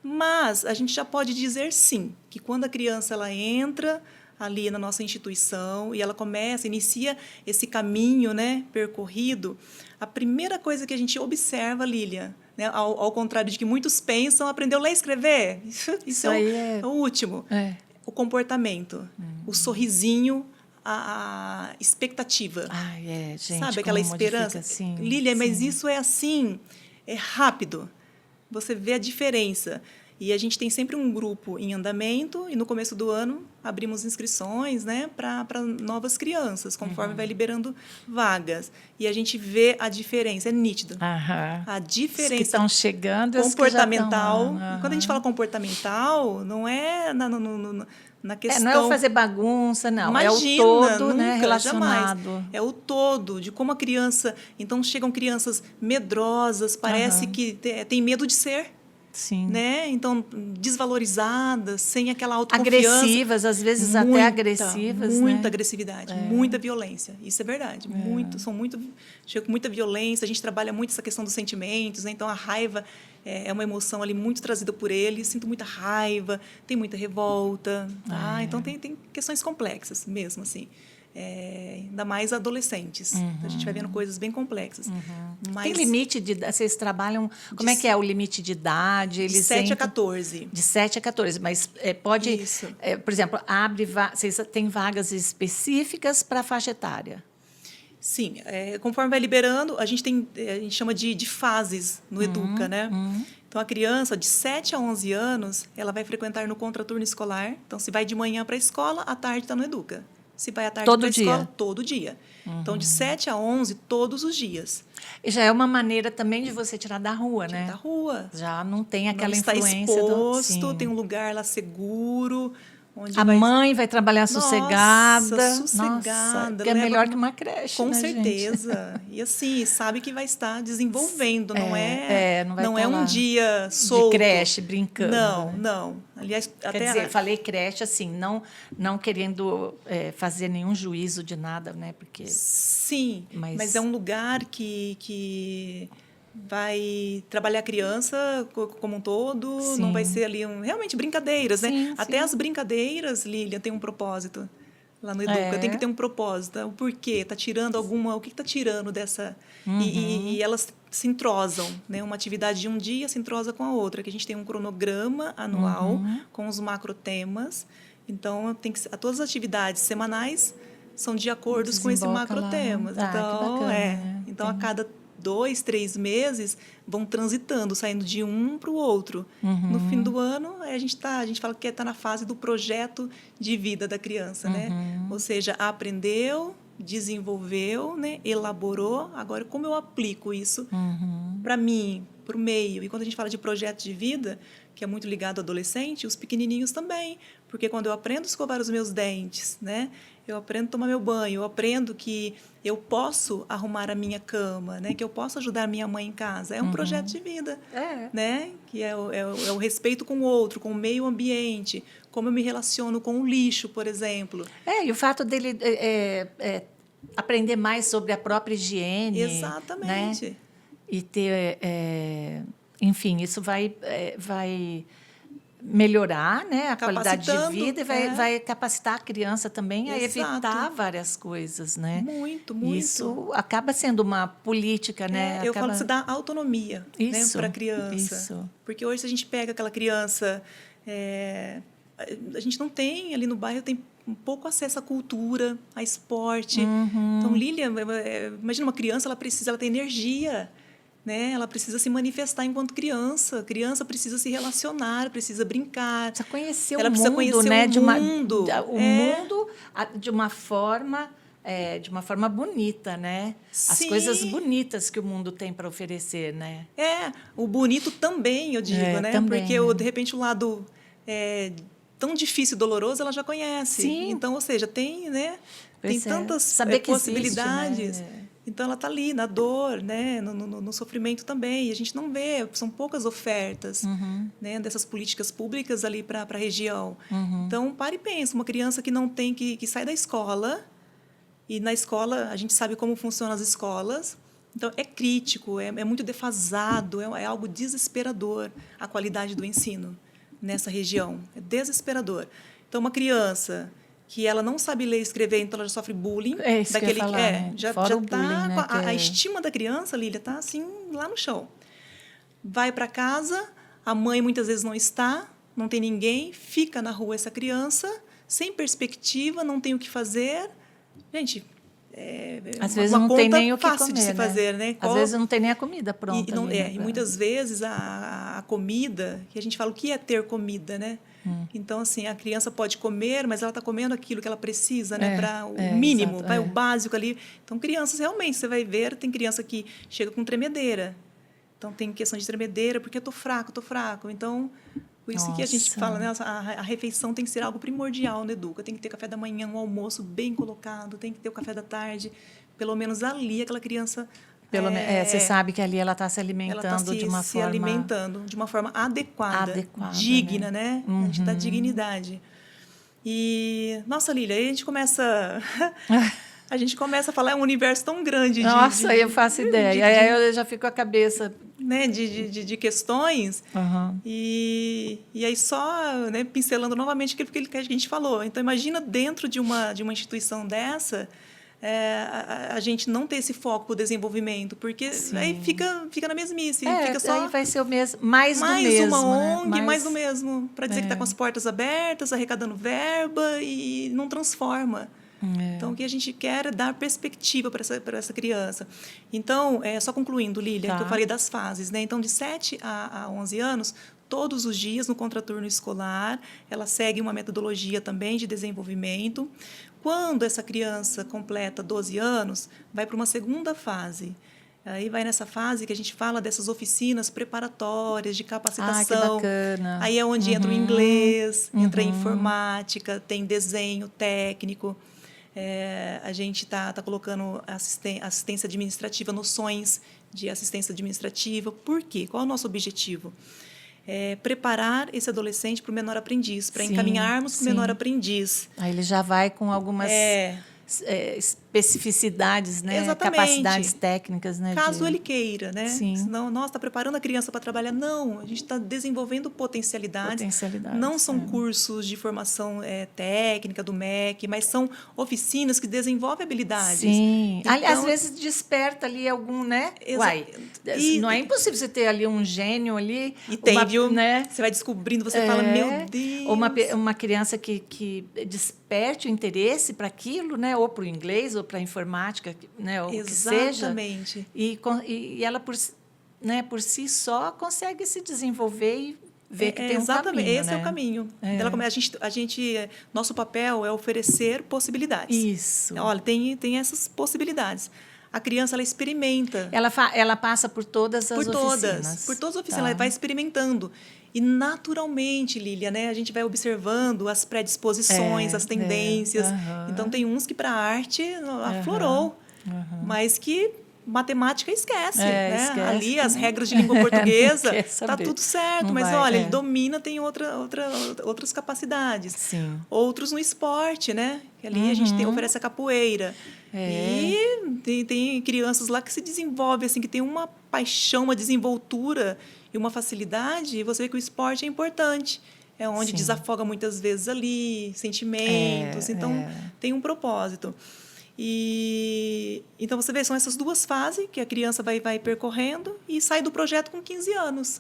Mas a gente já pode dizer, sim, que quando a criança ela entra ali na nossa instituição e ela inicia esse caminho, né, percorrido, a primeira coisa que a gente observa, Lília, né, ao contrário de que muitos pensam, aprendeu a ler e escrever, isso é o último. O comportamento, o sorrisinho, a expectativa. Gente, sabe aquela esperança? Assim, Lília, mas isso é assim, é rápido. Você vê a diferença. E a gente tem sempre um grupo em andamento e no começo do ano abrimos inscrições, né, para novas crianças, conforme vai liberando vagas. E a gente vê a diferença, é nítido. A diferença. Os que estão chegando, comportamental. Os que já estão... Quando a gente fala comportamental, não é na questão... não é o fazer bagunça, não. Imagina, é o todo, nunca, né, relacionado. Jamais. É o todo, de como a criança... Então, chegam crianças medrosas, parece que tem medo de ser. Sim. Né? Então, desvalorizadas, sem aquela autoconfiança. Agressivas, às vezes até agressivas. Muita né? agressividade, muita violência. Isso é verdade. Chega com muita violência. A gente trabalha muito essa questão dos sentimentos. Né? Então, a raiva é uma emoção ali muito trazida por eles. Sinto muita raiva, tem muita revolta. Então, tem questões complexas mesmo, assim. Ainda mais adolescentes. A gente vai vendo coisas bem complexas. Mas tem limite de... Vocês trabalham... Como é que é o limite de idade? Eles de 7 a 14. De 7 a 14. Mas pode... Isso. Por exemplo, vocês têm vagas específicas para a faixa etária? Sim. Conforme vai liberando, a gente chama de fases no Educa, né? Então, a criança de 7 a 11 anos, ela vai frequentar no contraturno escolar. Então, se vai de manhã para a escola, à tarde está no Educa. Se vai à tarde para a escola, todo dia. Então, de 7 a 11, todos os dias. E já é uma maneira também de você tirar da rua, né? Da rua. Já não tem aquela não está influência exposto, tem um lugar lá seguro, onde A mãe vai trabalhar sossegada. Nossa, sossegada. Nossa, que é melhor que uma creche, Com né, certeza. gente? E assim, sabe que vai estar desenvolvendo, não Não vai não é estar um lá dia de solto. creche brincando, Não, né? não. Aliás, Quer até dizer, falei creche assim, não querendo fazer nenhum juízo de nada, né? Porque, sim, mas é mas um lugar que vai trabalhar a criança como um todo, não vai sim, ser ali realmente brincadeiras, né? sim, Até sim. as brincadeiras, Lília, tem um propósito. Lá no Educa, tem que É. ter um propósito. O porquê? Tá tirando alguma. O que está tirando dessa. E elas se entrosam, né? Uma atividade de um dia se entrosa com a outra, que a gente tem um cronograma anual com os macrotemas. Então, tem que, todas as atividades semanais são de acordo com esse Desemboca lá no. macrotemas. Ah, que Então, bacana, né? então a Tem. cada 2, 3 meses vão transitando, saindo de um para o outro. No fim do ano, a gente fala que está na fase do projeto de vida da criança, né? Ou seja, aprendeu, desenvolveu, né? Elaborou. Agora, como eu aplico isso para mim, para o meio? E quando a gente fala de projeto de vida, que é muito ligado ao adolescente, os pequenininhos também. Porque quando eu aprendo a escovar os meus dentes, né? Eu aprendo a tomar meu banho, eu aprendo que eu posso arrumar a minha cama, né? Que eu posso ajudar a minha mãe em casa. É um projeto de vida, É. né? Que é o respeito com o outro, com o meio ambiente, como eu me relaciono com o lixo, por exemplo. E o fato dele aprender mais sobre a própria higiene, né? Exatamente. E ter, enfim, isso vai melhorar, né, a qualidade de Capacitando, vida e vai capacitar a criança também a evitar Exato. várias coisas, né? Muito, E muito. isso acaba sendo uma política, né? Eu falo que você Acaba dá autonomia, né, para a criança. isso. Porque hoje, se a gente pega aquela criança, a gente não tem, ali no bairro, tem um pouco acesso à cultura, a esporte. Então, Lília, imagina uma criança, ela tem energia, né? Ela precisa se manifestar enquanto criança. A criança precisa se relacionar, precisa brincar. Precisa conhecer Ela o precisa mundo, conhecer né? o mundo. O mundo de uma forma bonita, né? As coisas Sim. bonitas que o mundo tem para oferecer, né? O bonito também, eu digo, né? Também, Porque, né? de repente, o lado tão difícil e doloroso, ela já conhece. Sim. Então, ou seja, tem, né? Tem Pois é. tantas Saber que possibilidades. existe, né? Então, ela está ali, na dor, né? No sofrimento também. E a gente não vê, são poucas ofertas, né? Dessas políticas públicas ali para a região. Então, para e pensa, uma criança que não tem, que sai da escola, e na escola, a gente sabe como funcionam as escolas. Então, é crítico, é muito defasado, é algo desesperador a qualidade do ensino nessa região. É desesperador. Então, uma criança que ela não sabe ler e escrever, então ela já sofre bullying. É isso que eu ia falar, né? Já Fora o está bullying, né? a estima da criança, Lília, está assim, lá no chão. Vai para casa, a mãe muitas vezes não está, não tem ninguém, fica na rua essa criança, sem perspectiva, não tem o que fazer. Gente, às vezes uma não tem conta nem o que fácil comer, de se fazer, né? Às vezes não tem nem a comida pronta. E muitas vezes a comida, que a gente fala o que é ter comida, né? Então, assim, a criança pode comer, mas ela está comendo aquilo que ela precisa, né? Para o mínimo, exato, o básico ali. Então, crianças, realmente, você vai ver, tem criança que chega com tremedeira. Então, tem questão de tremedeira, porque eu estou fraco. Então, por isso que a gente fala, né? A refeição tem que ser algo primordial no Educa. Tem que ter café da manhã, um almoço bem colocado, tem que ter o café da tarde. Pelo menos ali, aquela criança... você sabe que ali ela está se alimentando de uma forma... alimentando de uma forma adequada digna, né? A gente dá dignidade. E, nossa, Lília, aí a gente começa... A gente começa a falar, é um universo tão grande. Nossa, eu faço ideia. Aí eu já fico com a cabeça... Né, de questões. E aí só, né, pincelando novamente aquilo que a gente falou. Então, imagina dentro de uma instituição dessa... a gente não ter esse foco para o desenvolvimento, porque aí fica na mesmice. Fica só aí vai ser o mesmo, mais do mesmo. Mais uma ONG, né? mais do mesmo. Para dizer que está com as portas abertas, arrecadando verba e não transforma. Então, o que a gente quer é dar perspectiva para essa criança. Então, só concluindo, Lília, que eu falei das fases, né? Então, de 7 a 11 anos, todos os dias no contraturno escolar, ela segue uma metodologia também de desenvolvimento. Quando essa criança completa 12 anos, vai para uma segunda fase, Aí vai nessa fase que a gente fala dessas oficinas preparatórias de Ah, que capacitação. bacana. Aí é onde entra o inglês, entra a informática, tem desenho técnico. A gente está colocando assistência administrativa, noções de assistência administrativa. Por quê? Qual é o nosso objetivo? Preparar esse adolescente para o menor aprendiz, para Sim, encaminharmos para o sim. menor aprendiz. Aí ele já vai com algumas especificidades, né? Exatamente. Capacidades técnicas, né? Caso ele queira, né? Sim. Senão, nossa, está preparando a criança para trabalhar. Não, a gente está desenvolvendo potencialidades. Não são cursos de formação técnica do MEC, mas são oficinas que desenvolvem habilidades. Sim. Então, às vezes desperta ali algum, né? Não é impossível você ter ali um gênio ali. E tem, viu? Né? Você vai descobrindo, você fala, meu Deus. Ou uma criança que desperte o interesse para aquilo, né? Ou para o inglês, ou para a informática, né? Ou o que seja. Exatamente. E ela, por si só, consegue se desenvolver e ver que tem um exatamente, caminho. Esse é o caminho. Nosso papel é oferecer possibilidades. Isso. Olha, tem essas possibilidades. A criança, ela experimenta. Ela passa por todas as oficinas. Por todas as oficinas, ela vai experimentando. E, naturalmente, Lília, né, a gente vai observando as predisposições, as tendências. Então, tem uns que, para a arte, aflorou, mas que matemática esquece. Né? Esquece. Ali, as regras de língua portuguesa, está tudo certo. Não mas, vai, olha, ele domina, tem outras capacidades. Sim. Outros no esporte, né? Que ali a gente oferece a capoeira. E tem crianças lá que se desenvolvem, assim, que tem uma paixão, uma desenvoltura e uma facilidade, e você vê que o esporte é importante. É onde desafoga muitas vezes ali, sentimentos. Então, tem um propósito. Então, você vê, são essas duas fases que a criança vai percorrendo e sai do projeto com 15 anos.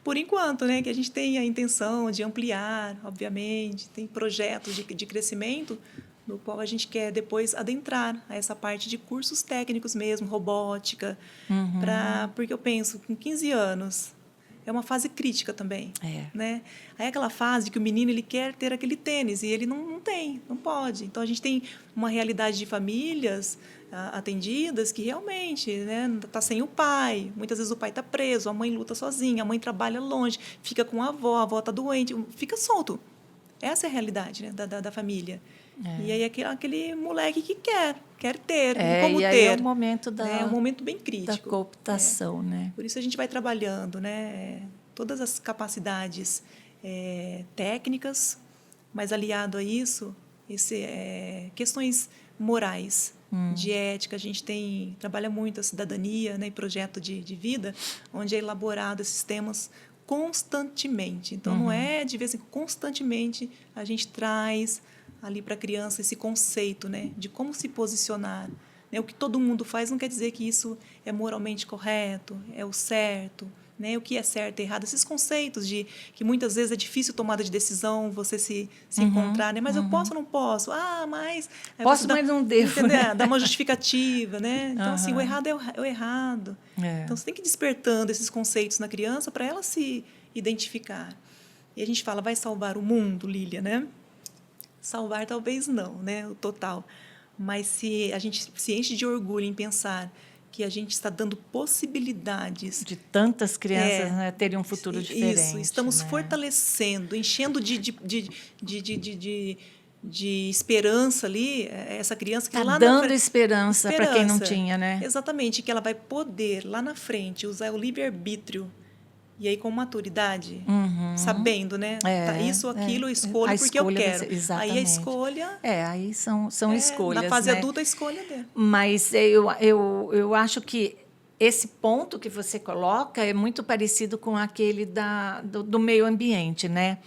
Por enquanto, né? Que a gente tem a intenção de ampliar, obviamente. Tem projetos de crescimento, no qual a gente quer depois adentrar a essa parte de cursos técnicos mesmo, robótica. Porque eu penso, com 15 anos, é uma fase crítica também. Né? Aí é aquela fase que o menino ele quer ter aquele tênis e ele não tem, não pode. Então, a gente tem uma realidade de famílias atendidas que realmente está sem o pai. Muitas vezes o pai está preso, a mãe luta sozinha, a mãe trabalha longe, fica com a avó está doente, fica solto. Essa é a realidade, né, da família. E aí aquele moleque que quer ter, como e ter. Aí é o momento é um momento bem crítico. Da cooptação, né? Por isso a gente vai trabalhando, né, todas as capacidades técnicas, mas aliado a isso, questões morais, de ética. A gente trabalha muito a cidadania, né, e projeto de vida, onde é elaborado esses temas constantemente. Então, não é de vez em quando, constantemente a gente traz ali para a criança esse conceito, né, de como se posicionar. Né? O que todo mundo faz não quer dizer que isso é moralmente correto, é o certo. Né? O que é certo e errado. Esses conceitos de que muitas vezes é difícil tomada de decisão, você se encontrar. Né? Mas eu posso ou não posso? Mas... Posso, mas não devo. Né? Dá uma justificativa. Né? Então, assim, o errado é o errado. Então, você tem que ir despertando esses conceitos na criança para ela se identificar. E a gente fala, vai salvar o mundo, Lília, né? Salvar talvez não, né? O total. Mas se a gente se enche de orgulho em pensar que a gente está dando possibilidades de tantas crianças terem um futuro diferente. Isso, estamos fortalecendo, enchendo de esperança ali essa criança que lá dando na frente, esperança para quem não tinha, né? Exatamente, que ela vai poder lá na frente usar o livre-arbítrio. E aí, com maturidade, sabendo, né? Isso, aquilo, eu escolho porque eu quero. Aí a escolha... aí são escolhas. Na fase adulta, a escolha dela. Mas eu acho que esse ponto que você coloca é muito parecido com aquele do meio ambiente, né?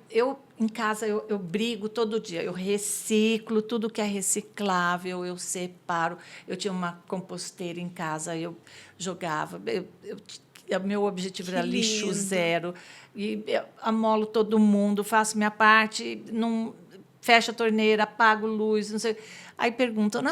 Eu, em casa, eu brigo todo dia. Eu reciclo tudo que é reciclável, eu separo. Eu tinha uma composteira em casa, eu jogava... O meu objetivo era lixo zero. E eu amolo todo mundo, faço minha parte, não fecho a torneira, apago luz, não sei. Aí perguntam,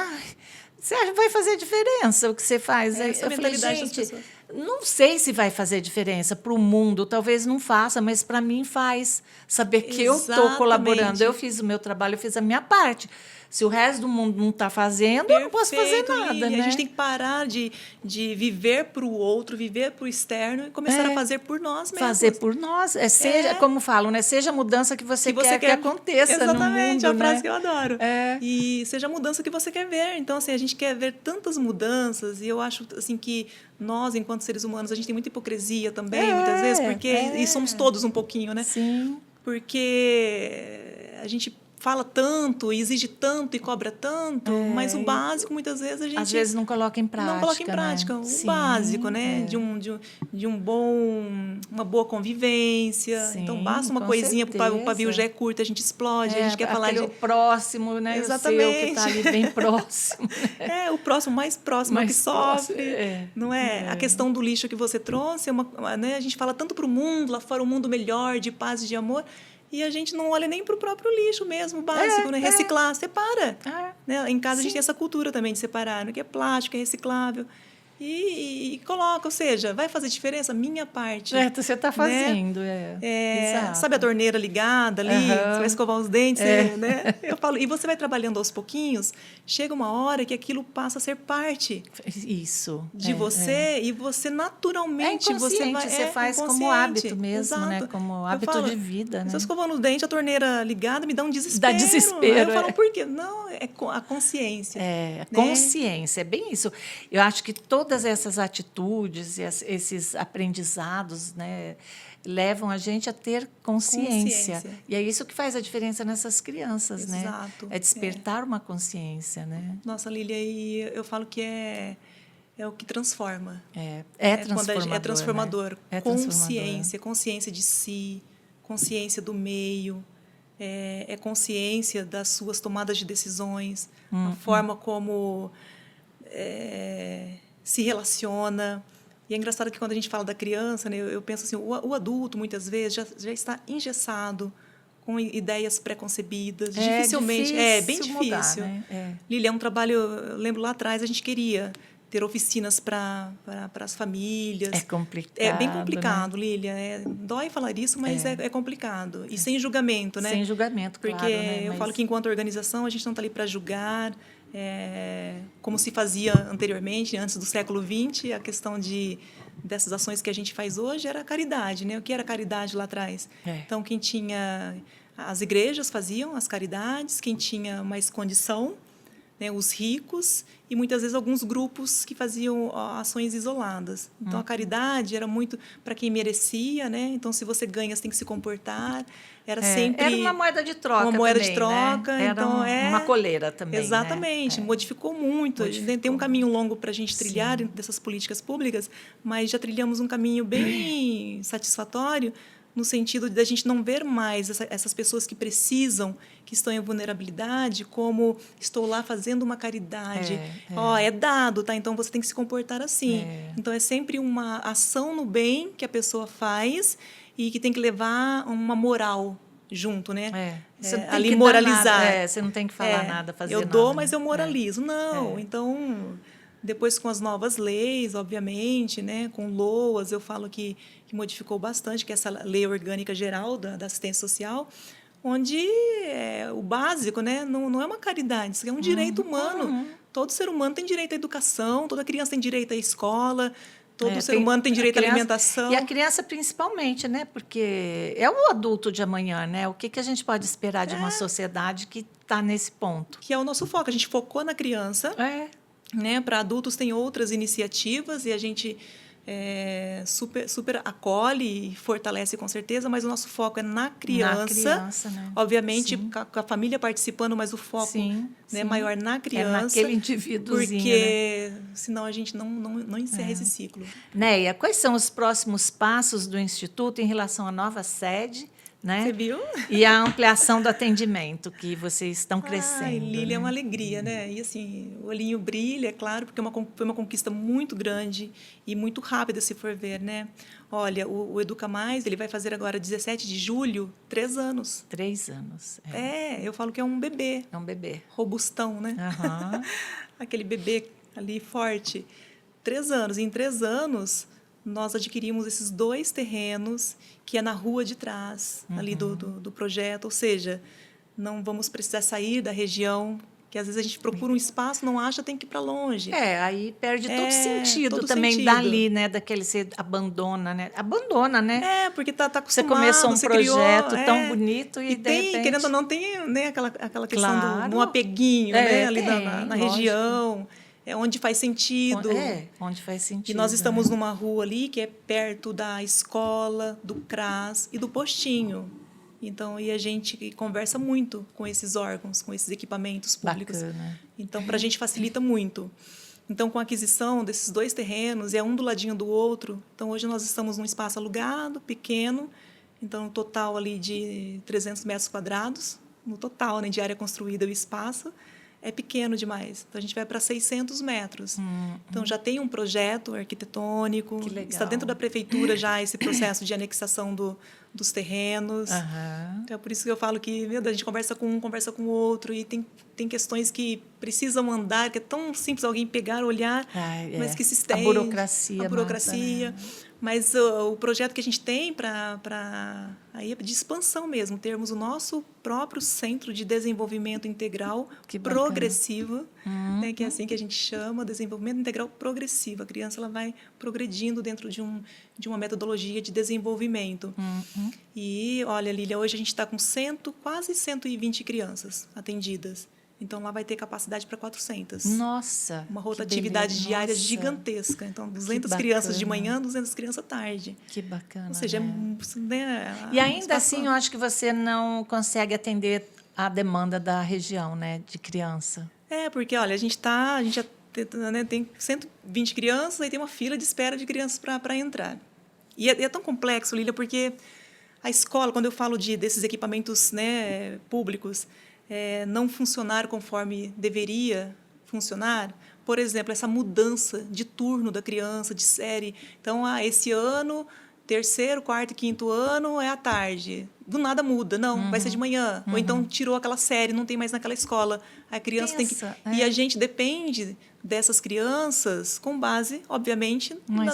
você acha que vai fazer diferença o que você faz? Essa eu falei, gente, Não sei se vai fazer diferença para o mundo, talvez não faça, mas para mim faz. Saber que eu estou colaborando, Exatamente. eu fiz o meu trabalho, eu fiz a minha parte. Se o resto do mundo não está fazendo, eu não posso fazer Perfeito, nada, Lili. né? A gente tem que parar de viver para o outro, viver para o externo e começar a fazer por nós mesmos. Fazer por nós. Seja, como falam, né? Seja a mudança que você quer que aconteça Exatamente, no mundo, é uma né? frase que eu adoro. É. E seja a mudança que você quer ver. Então, assim, a gente quer ver tantas mudanças e eu acho assim que nós, enquanto seres humanos, a gente tem muita hipocrisia também, muitas vezes, porque e somos todos um pouquinho, né? Sim. Porque a gente fala tanto, exige tanto e cobra tanto, mas o básico muitas vezes a gente às vezes não coloca em prática. Não coloca em prática, né? o Sim, básico, né? De uma boa convivência. Sim, então basta uma com coisinha, certeza. o pavio já é curto, a gente explode, a gente quer falar o próximo, né? Exatamente. O seu que está ali bem próximo. É, o próximo, mais próximo, mais que sofre. Não é? É. A questão do lixo que você trouxe, né? A gente fala tanto para o mundo, lá fora um mundo melhor, de paz e de amor, e a gente não olha nem para o próprio lixo mesmo, básico, né? Reciclar, separa. Né? Em casa a gente tem essa cultura também de separar, no que é plástico, é reciclável. E coloca, ou seja, vai fazer diferença? Minha parte. Você está fazendo. Né? Sabe a torneira ligada ali? Você vai escovar os dentes, né? Eu falo, e você vai trabalhando aos pouquinhos, chega uma hora que aquilo passa a ser parte de você e você naturalmente você faz como hábito mesmo, né? Como hábito de vida. Né? Se eu escovando os dentes, a torneira ligada me dá um desespero. Dá desespero. Eu falo, por quê? Não, é a consciência. A consciência, é bem isso. Eu acho que todas essas atitudes, esses aprendizados, né, levam a gente a ter consciência. E é isso que faz a diferença nessas crianças. Exato. Né? É despertar uma consciência. Né? Nossa, Lília, e eu falo que é o que transforma. É transformador. É transformador. Né? Consciência de si, consciência do meio, é consciência das suas tomadas de decisões, a forma como se relaciona. E é engraçado que quando a gente fala da criança, né, eu penso assim, o adulto, muias vezes, já está engessado, com ideias preconcebidas. Dificilmente. É bem difícil. Mudar, né? Lília, é um trabalho, eu lembro lá atrás, a gente queria ter oficinas para as famílias. É complicado. É bem complicado, né? Lília. Dói falar isso, mas é complicado. E sem julgamento, né? Sem julgamento, claro. Porque né? eu falo que, enquanto organização, a gente não está ali para julgar, como se fazia anteriormente, antes do século XX, a questão dessas ações que a gente faz hoje era a caridade, né? O que era caridade lá atrás? Então, quem tinha... As igrejas faziam as caridades, quem tinha mais condição, né, os ricos, e muitas vezes alguns grupos que faziam ações isoladas. Então, a caridade era muito para quem merecia, né? Então, se você ganha, você tem que se comportar. Era sempre... Era uma moeda de troca Uma moeda também, de troca. Né? Era então, uma coleira também. Exatamente. Né? Modificou muito. Tem um caminho longo para a gente trilhar dessas políticas públicas, mas já trilhamos um caminho bem satisfatório, no sentido de a gente não ver mais essas pessoas que precisam, que estão em vulnerabilidade, como estou lá fazendo uma caridade. É dado, tá? Então você tem que se comportar assim. Então é sempre uma ação no bem que a pessoa faz e que tem que levar uma moral junto, né? Você não tem ali que moralizar. Você não tem que falar nada, fazer nada. Eu dou, mas eu moralizo. Não, então... Depois, com as novas leis, obviamente, né, com LOAS, eu falo que modificou bastante, que é essa lei orgânica geral da assistência social, onde o básico, né, não é uma caridade, isso é um direito humano. Todo ser humano tem direito à educação, toda criança tem direito à escola, todo ser humano tem direito à alimentação. E a criança principalmente, né, porque é o adulto de amanhã, né? O que a gente pode esperar de uma sociedade que está nesse ponto? Que é o nosso foco. A gente focou na criança. Né? Para adultos tem outras iniciativas e a gente super acolhe e fortalece com certeza, mas o nosso foco é na criança, né? Obviamente com a família participando, mas o foco né, maior na criança. Naquele indivíduozinho, porque né? senão a gente não encerra esse ciclo. Néia, quais são os próximos passos do Instituto em relação à nova sede? Né? Você viu? E a ampliação do atendimento que vocês estão crescendo. Lília, né? É uma alegria, né? E assim, o olhinho brilha, é claro, porque foi uma conquista muito grande e muito rápida, se for ver, né? Olha, o Educa Mais, ele vai fazer agora, 17 de julho, 3 anos. 3 anos. Eu falo que é um bebê. É um bebê. Robustão, né? Aquele bebê ali forte. 3 anos. E em 3 anos... nós adquirimos esses 2 terrenos, que é na rua de trás, ali do projeto. Ou seja, não vamos precisar sair da região, que às vezes a gente procura um espaço, não acha, tem que ir para longe. Aí perde todo sentido todo também sentido. dali, né? Daquele você abandona, né? Abandona, né? Porque tá Você acostumado, começou um você projeto criou, tão bonito e de tem, repente... querendo ou não, tem, né, aquela questão Claro. do apeguinho, né, ali tem, na lógico. região, onde faz sentido. Onde faz sentido. E nós estamos né? numa rua ali que é perto da escola, do CRAS e do postinho. Então, e a gente conversa muito com esses órgãos, com esses equipamentos públicos. Bacana. Então, para a gente facilita muito. Então, com a aquisição desses 2 terrenos, um do ladinho do outro. Então, hoje nós estamos num espaço alugado, pequeno. Então, um total ali de 300 metros quadrados. No total, né, de área construída, o espaço é pequeno demais. Então, a gente vai para 600 metros. Então, já tem um projeto arquitetônico. Que legal. Está dentro da prefeitura já esse processo de anexação dos terrenos. Uhum. Então, é por isso que eu falo que, meu Deus, a gente conversa com um, conversa com o outro, e tem questões que precisam andar, que é tão simples alguém pegar, olhar, mas que se estende. A burocracia. A burocracia. Mata, né? Mas o projeto que a gente tem aí é de expansão mesmo, termos o nosso próprio centro de desenvolvimento integral progressivo, né, que é assim que a gente chama, desenvolvimento integral progressivo. A criança ela vai progredindo dentro de uma metodologia de desenvolvimento. E, olha, Lília, hoje a gente está com quase 120 crianças atendidas. Então, lá vai ter capacidade para 400. Nossa! Uma rotatividade diária gigantesca. Então, 200 crianças de manhã, 200 crianças à tarde. Que bacana, Ou seja, né? E ainda assim, eu acho que você não consegue atender a demanda da região, né, de criança. Porque, olha, a gente já tem 120 crianças, aí tem uma fila de espera de crianças para entrar. E é tão complexo, Lília, porque a escola, quando eu falo desses equipamentos, né, públicos, não funcionar conforme deveria funcionar. Por exemplo, essa mudança de turno da criança, de série. Então, esse ano, 3º, 4º e 5º ano é à tarde. Do nada muda, não, vai ser de manhã. Ou então tirou aquela série, não tem mais naquela escola. A criança tem que... E a gente depende dessas crianças com base, obviamente, na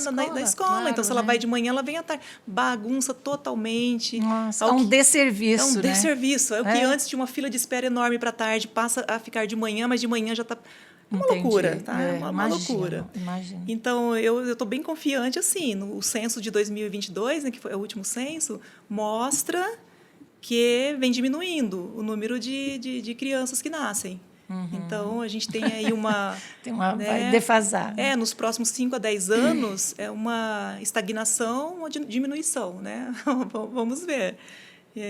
escola. Claro, então, se ela vai de manhã, ela vem à tarde. Bagunça totalmente. Nossa, é um desserviço, É um né? desserviço. É o que antes tinha uma fila de espera enorme para tarde, passa a ficar de manhã, mas de manhã já está... Uma loucura, tá? Uma loucura. Imagino. Então, eu estou bem confiante, assim, no censo de 2022, né, que foi o último censo, mostra que vem diminuindo o número de crianças que nascem. Então, a gente tem aí uma... vai defasar. Nos próximos 5 a 10 anos, é uma estagnação ou diminuição, né? Vamos ver.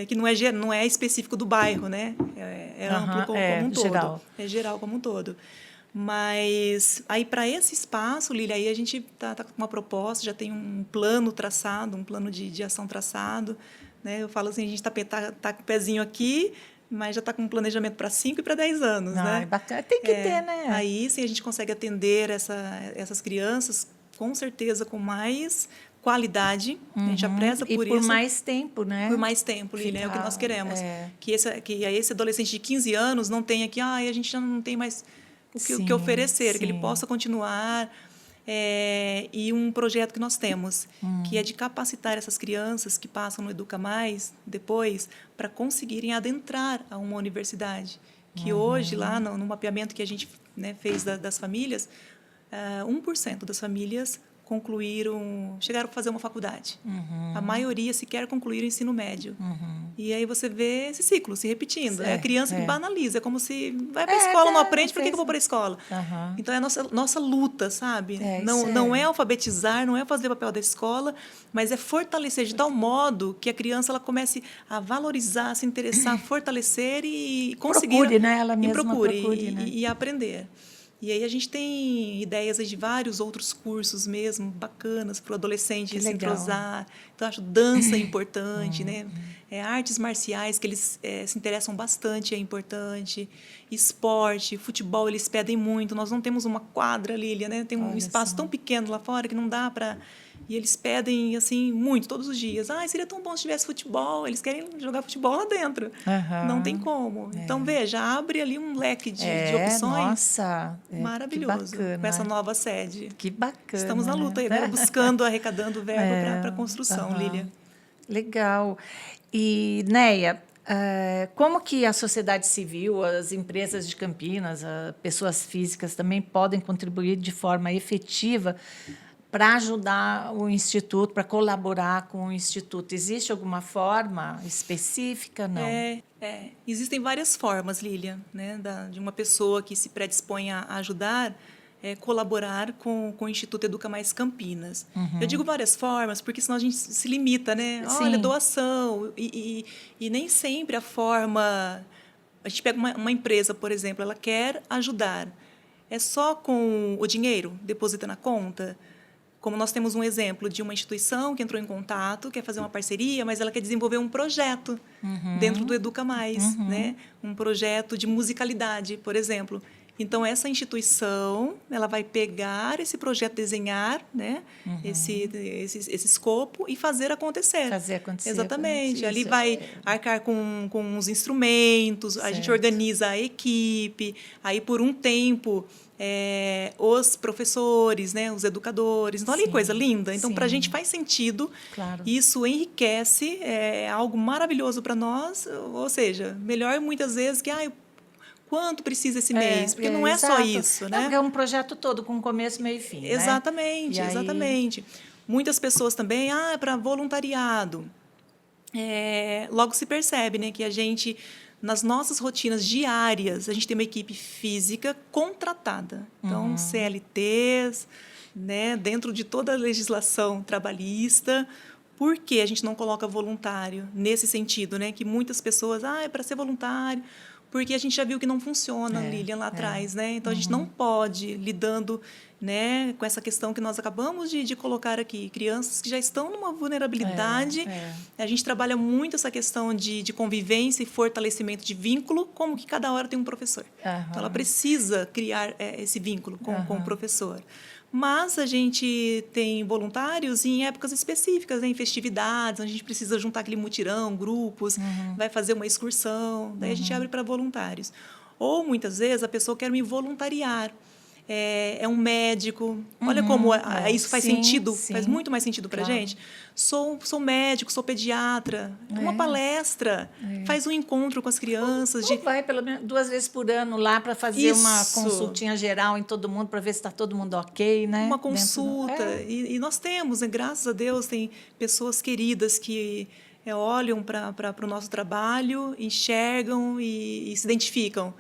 Que não é específico do bairro, né? É amplo como um todo. Geral. É geral como um todo. Mas aí para esse espaço, Lília, aí a gente tá com uma proposta, já tem um plano traçado, um plano de ação traçado, né? Eu falo assim, a gente tá com o pezinho aqui, mas já está com um planejamento para 5 e para 10 anos, né? Bacana. Tem que ter, né? Aí sim a gente consegue atender essas crianças com certeza com mais qualidade, a gente já preza por isso. E por mais tempo, né? Por mais tempo, Lília, é o que nós queremos. Que esse adolescente de 15 anos não tenha aqui, a gente já não tem mais o que oferecer, que ele possa continuar. E um projeto que nós temos, que é de capacitar essas crianças que passam no Educa Mais, depois, para conseguirem adentrar a uma universidade. Que hoje, lá no mapeamento que a gente, né, fez das famílias, 1% das famílias chegaram a fazer uma faculdade. A maioria sequer concluíram o ensino médio. E aí você vê esse ciclo se repetindo. É a criança que banaliza, é como se vai para a escola, não aprende, por que eu vou para a escola? Então, é a nossa luta, sabe? Não é alfabetizar, não é fazer o papel da escola, mas é fortalecer de tal modo que a criança ela comece a valorizar, se interessar, fortalecer e conseguir... Procure, né? Ela mesma procure, né? e aprender. E aí a gente tem ideias de vários outros cursos mesmo, bacanas, para o adolescente se entrosar. Então, acho dança importante, né? Artes marciais, que eles se interessam bastante, é importante. Esporte, futebol, eles pedem muito. Nós não temos uma quadra, Lília, né? Tem um espaço tão pequeno lá fora que não dá para... E eles pedem, assim, muito, todos os dias. Ah, seria tão bom se tivesse futebol. Eles querem jogar futebol lá dentro. Não tem como. Então, veja, abre ali um leque de opções. Nossa, Maravilhoso. que bacana. Com essa nova sede. Que bacana. Estamos na luta aí agora, buscando, arrecadando verba para a construção, Lília. Legal. E, Neia, como que a sociedade civil, as empresas de Campinas, as pessoas físicas também podem contribuir de forma efetiva para ajudar o Instituto, para colaborar com o Instituto? Existe alguma forma específica? Não. Existem várias formas, Lília, né, de uma pessoa que se predispõe a ajudar, colaborar com o Instituto Educa Mais Campinas. Eu digo várias formas, porque senão a gente se limita, né? Sim. Olha, doação. E nem sempre a forma... A gente pega uma empresa, por exemplo, ela quer ajudar. É só com o dinheiro? Deposita na conta? Como nós temos um exemplo de uma instituição que entrou em contato, quer fazer uma parceria, mas ela quer desenvolver um projeto dentro do Educa Mais, né? Um projeto de musicalidade, por exemplo. Então, essa instituição ela vai pegar esse projeto, desenhar, né? Esse escopo e fazer acontecer. Fazer acontecer. Exatamente. Ali vai arcar com os instrumentos, a gente organiza a equipe, aí por um tempo... os professores, né, os educadores. Então, olha que coisa linda. Então, para a gente faz sentido. Claro. Isso enriquece, é algo maravilhoso para nós. Ou seja, melhor muitas vezes que quanto precisa esse mês, porque não é só isso, né? Porque é um projeto todo com começo, meio e fim. Exatamente, né? Exatamente. Muitas pessoas também, é para voluntariado. Logo se percebe, né, que a gente... Nas nossas rotinas diárias, a gente tem uma equipe física contratada. Então, CLTs, né, dentro de toda a legislação trabalhista. Por que a gente não coloca voluntário nesse sentido? Né? Que muitas pessoas, é para ser voluntário, porque a gente já viu que não funciona, Lilian, lá atrás. Né? Então, a gente não pode, lidando, né, com essa questão que nós acabamos de colocar aqui, crianças que já estão numa vulnerabilidade. A gente trabalha muito essa questão de convivência e fortalecimento de vínculo, como que cada hora tem um professor. Então, ela precisa criar esse vínculo com o professor. Mas a gente tem voluntários em épocas específicas, né? Em festividades, a gente precisa juntar aquele mutirão, grupos, vai fazer uma excursão, daí a gente abre para voluntários. Ou, muitas vezes, a pessoa quer me voluntariar. É um médico. Olha como isso faz sentido, faz muito mais sentido para a gente. Sou médico, sou pediatra. Uma palestra, faz um encontro com as crianças. Vai pelo menos 2 vezes por ano lá para fazer uma consultinha geral em todo mundo, para ver se está todo mundo ok, né? Uma consulta. E nós temos, né, graças a Deus, tem pessoas queridas que olham para o nosso trabalho, enxergam e se identificam.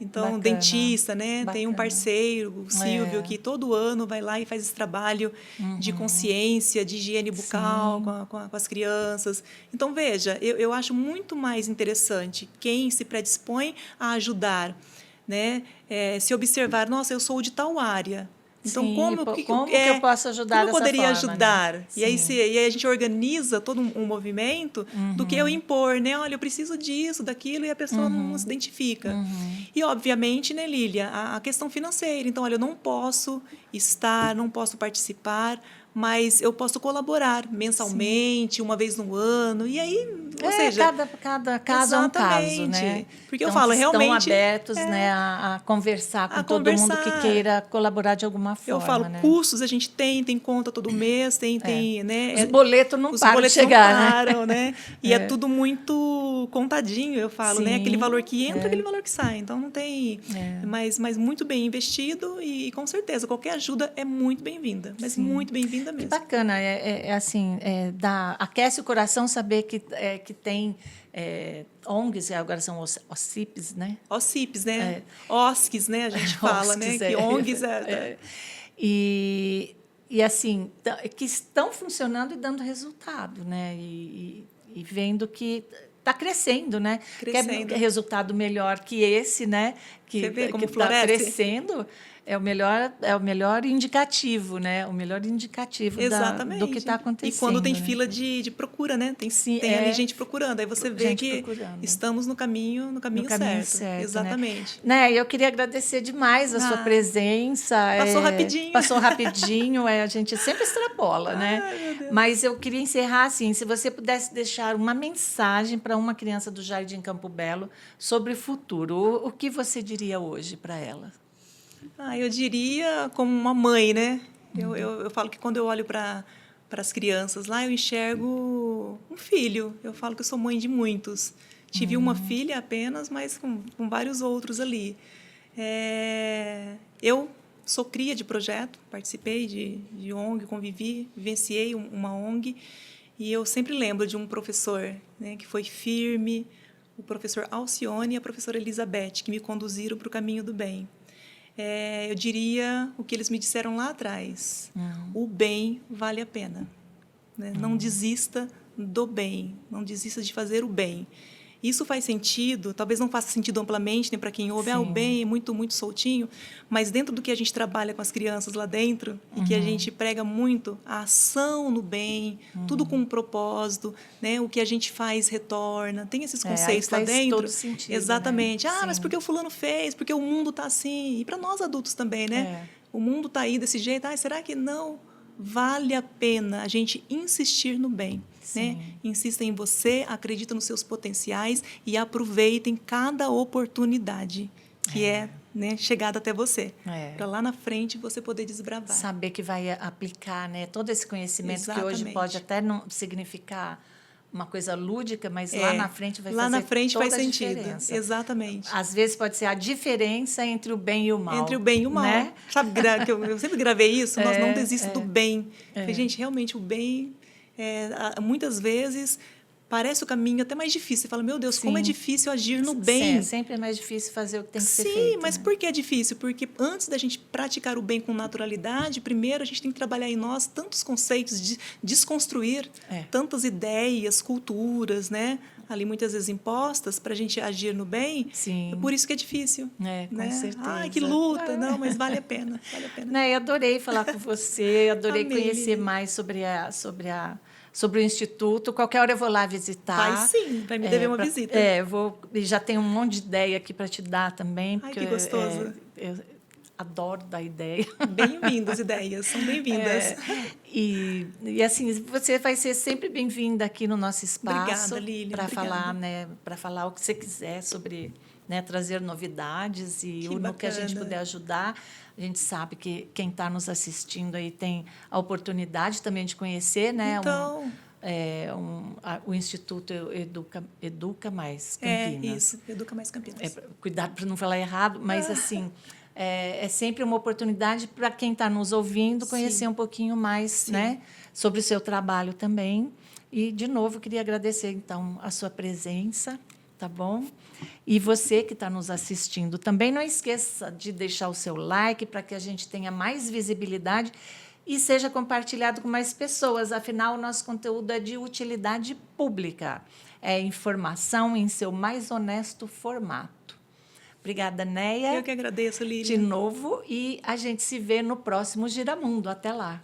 Então, Bacana. Dentista, né? Bacana. Tem um parceiro, o Silvio, que todo ano vai lá e faz esse trabalho de consciência, de higiene bucal com as crianças. Então, veja, eu acho muito mais interessante quem se predispõe a ajudar, né? Se observar, nossa, eu sou de tal área. Então, como que eu posso ajudar como eu poderia dessa forma, ajudar? Né? E aí a gente organiza todo um movimento do que eu impor, né? Olha, eu preciso disso, daquilo, e a pessoa não se identifica. E, obviamente, né, Lília, a questão financeira. Então, olha, eu não posso estar, não posso participar, mas eu posso colaborar mensalmente, uma vez no ano. E aí, ou seja... Cada caso é um caso, né? Porque então, eu falo, realmente... Estão abertos né, a conversar com todo mundo que queira colaborar de alguma forma. Eu falo, né? Custos a gente tem conta todo mês, né? Os boletos não param de chegar, não param, né? E é tudo muito contadinho, eu falo, né? Aquele valor que entra, aquele valor que sai. Então, não tem... Mas muito bem investido e, com certeza, qualquer ajuda é muito bem-vinda. Mas muito bem-vinda mesmo. Que bacana, assim, aquece o coração saber que tem ONGs, agora são OCIPs, né? OCIPs, né? OSCs, né? A gente fala, né? Que ONGs E assim, que estão funcionando e dando resultado, né? E vendo que está crescendo, né? Crescendo. Quer resultado melhor que esse, né? Você vê como que está floresce? crescendo, é o melhor indicativo, né? O melhor indicativo do que Exatamente. está E quando tem acontecendo, né? fila de procura, né? Sim, Tem ali gente procurando. Aí você vê gente que procurando. estamos no caminho No caminho certo. certo, né? Exatamente. Né? Eu queria agradecer demais a sua Ai, presença. passou rapidinho. Passou rapidinho, a gente sempre extrapola, né? Ai, meu Deus. Mas eu queria encerrar assim, se você pudesse deixar uma mensagem para uma criança do Jardim Campo Belo sobre o futuro, o que você diria hoje para ela? Eu diria como uma mãe, né? Eu falo que quando eu olho para as crianças lá, eu enxergo um filho. Eu falo que eu sou mãe de muitos. Tive uma filha apenas, mas com vários outros ali. Eu sou cria de projeto, participei de ONG, convivi, vivenciei uma ONG, e eu sempre lembro de um professor, né, que foi firme, o professor Alcione e a professora Elizabeth, que me conduziram para o caminho do bem. Eu diria o que eles me disseram lá atrás: o bem vale a pena. Né? Não desista do bem, não desista de fazer o bem. Isso faz sentido, talvez não faça sentido amplamente, né, para quem ouve, o bem é muito, muito soltinho, mas dentro do que a gente trabalha com as crianças lá dentro, e que a gente prega muito, a ação no bem, tudo com um propósito, né, o que a gente faz retorna, tem esses conceitos lá faz dentro. todo sentido, Exatamente. né? Mas porque o fulano fez, porque o mundo está assim, e para nós adultos também, né? O mundo está aí desse jeito, será que não vale a pena a gente insistir no bem? Né? Insista em você, acredita nos seus potenciais e aproveitem cada oportunidade que né, chegada até você. Para lá na frente você poder desbravar. Saber que vai aplicar, né, todo esse conhecimento. Exatamente. Que hoje pode até não significar uma coisa lúdica, mas lá na frente vai lá fazer na frente toda faz a sentido. diferença. Exatamente. Às vezes pode ser a diferença entre o bem e o mal. Entre o bem e o mal. Né? Sabe, que eu sempre gravei isso, nós não desistimos do bem. Porque, gente, realmente o bem, muitas vezes, parece o caminho até mais difícil. Você fala, meu Deus, como é difícil agir no bem. Sempre é mais difícil fazer o que tem que ser feito. Sim, mas por que é difícil? Porque antes da gente praticar o bem com naturalidade, primeiro a gente tem que trabalhar em nós tantos conceitos, de desconstruir tantas ideias, culturas, né? Ali muitas vezes impostas para a gente agir no bem. Sim. É por isso que é difícil. Com certeza. Que luta. Não, mas vale a pena. Vale a pena. Eu adorei falar com você, adorei Amei, conhecer Lili. mais sobre o Instituto. Qualquer hora eu vou lá visitar. Vai sim, vai me dever uma visita. Já tenho um monte de ideia aqui para te dar também. Ai, que gostoso. Eu adoro dar ideia. Bem-vindas ideias, são bem-vindas. E assim, você vai ser sempre bem-vinda aqui no nosso espaço. Obrigada, Lili. Para falar, né, para falar o que você quiser sobre, né, trazer novidades e no que a gente puder ajudar. A gente sabe que quem está nos assistindo aí tem a oportunidade também de conhecer, né? Então, o Instituto Educa Mais Campinas. Isso, Educa Mais Campinas. Cuidado para não falar errado, mas assim é sempre uma oportunidade para quem está nos ouvindo conhecer um pouquinho mais, né, sobre o seu trabalho também. E de novo queria agradecer então a sua presença. Tá bom? E você que está nos assistindo, também não esqueça de deixar o seu like para que a gente tenha mais visibilidade e seja compartilhado com mais pessoas. Afinal, o nosso conteúdo é de utilidade pública. É informação em seu mais honesto formato. Obrigada, Neia. Eu que agradeço, Lili. De novo, e a gente se vê no próximo Giramundo. Até lá.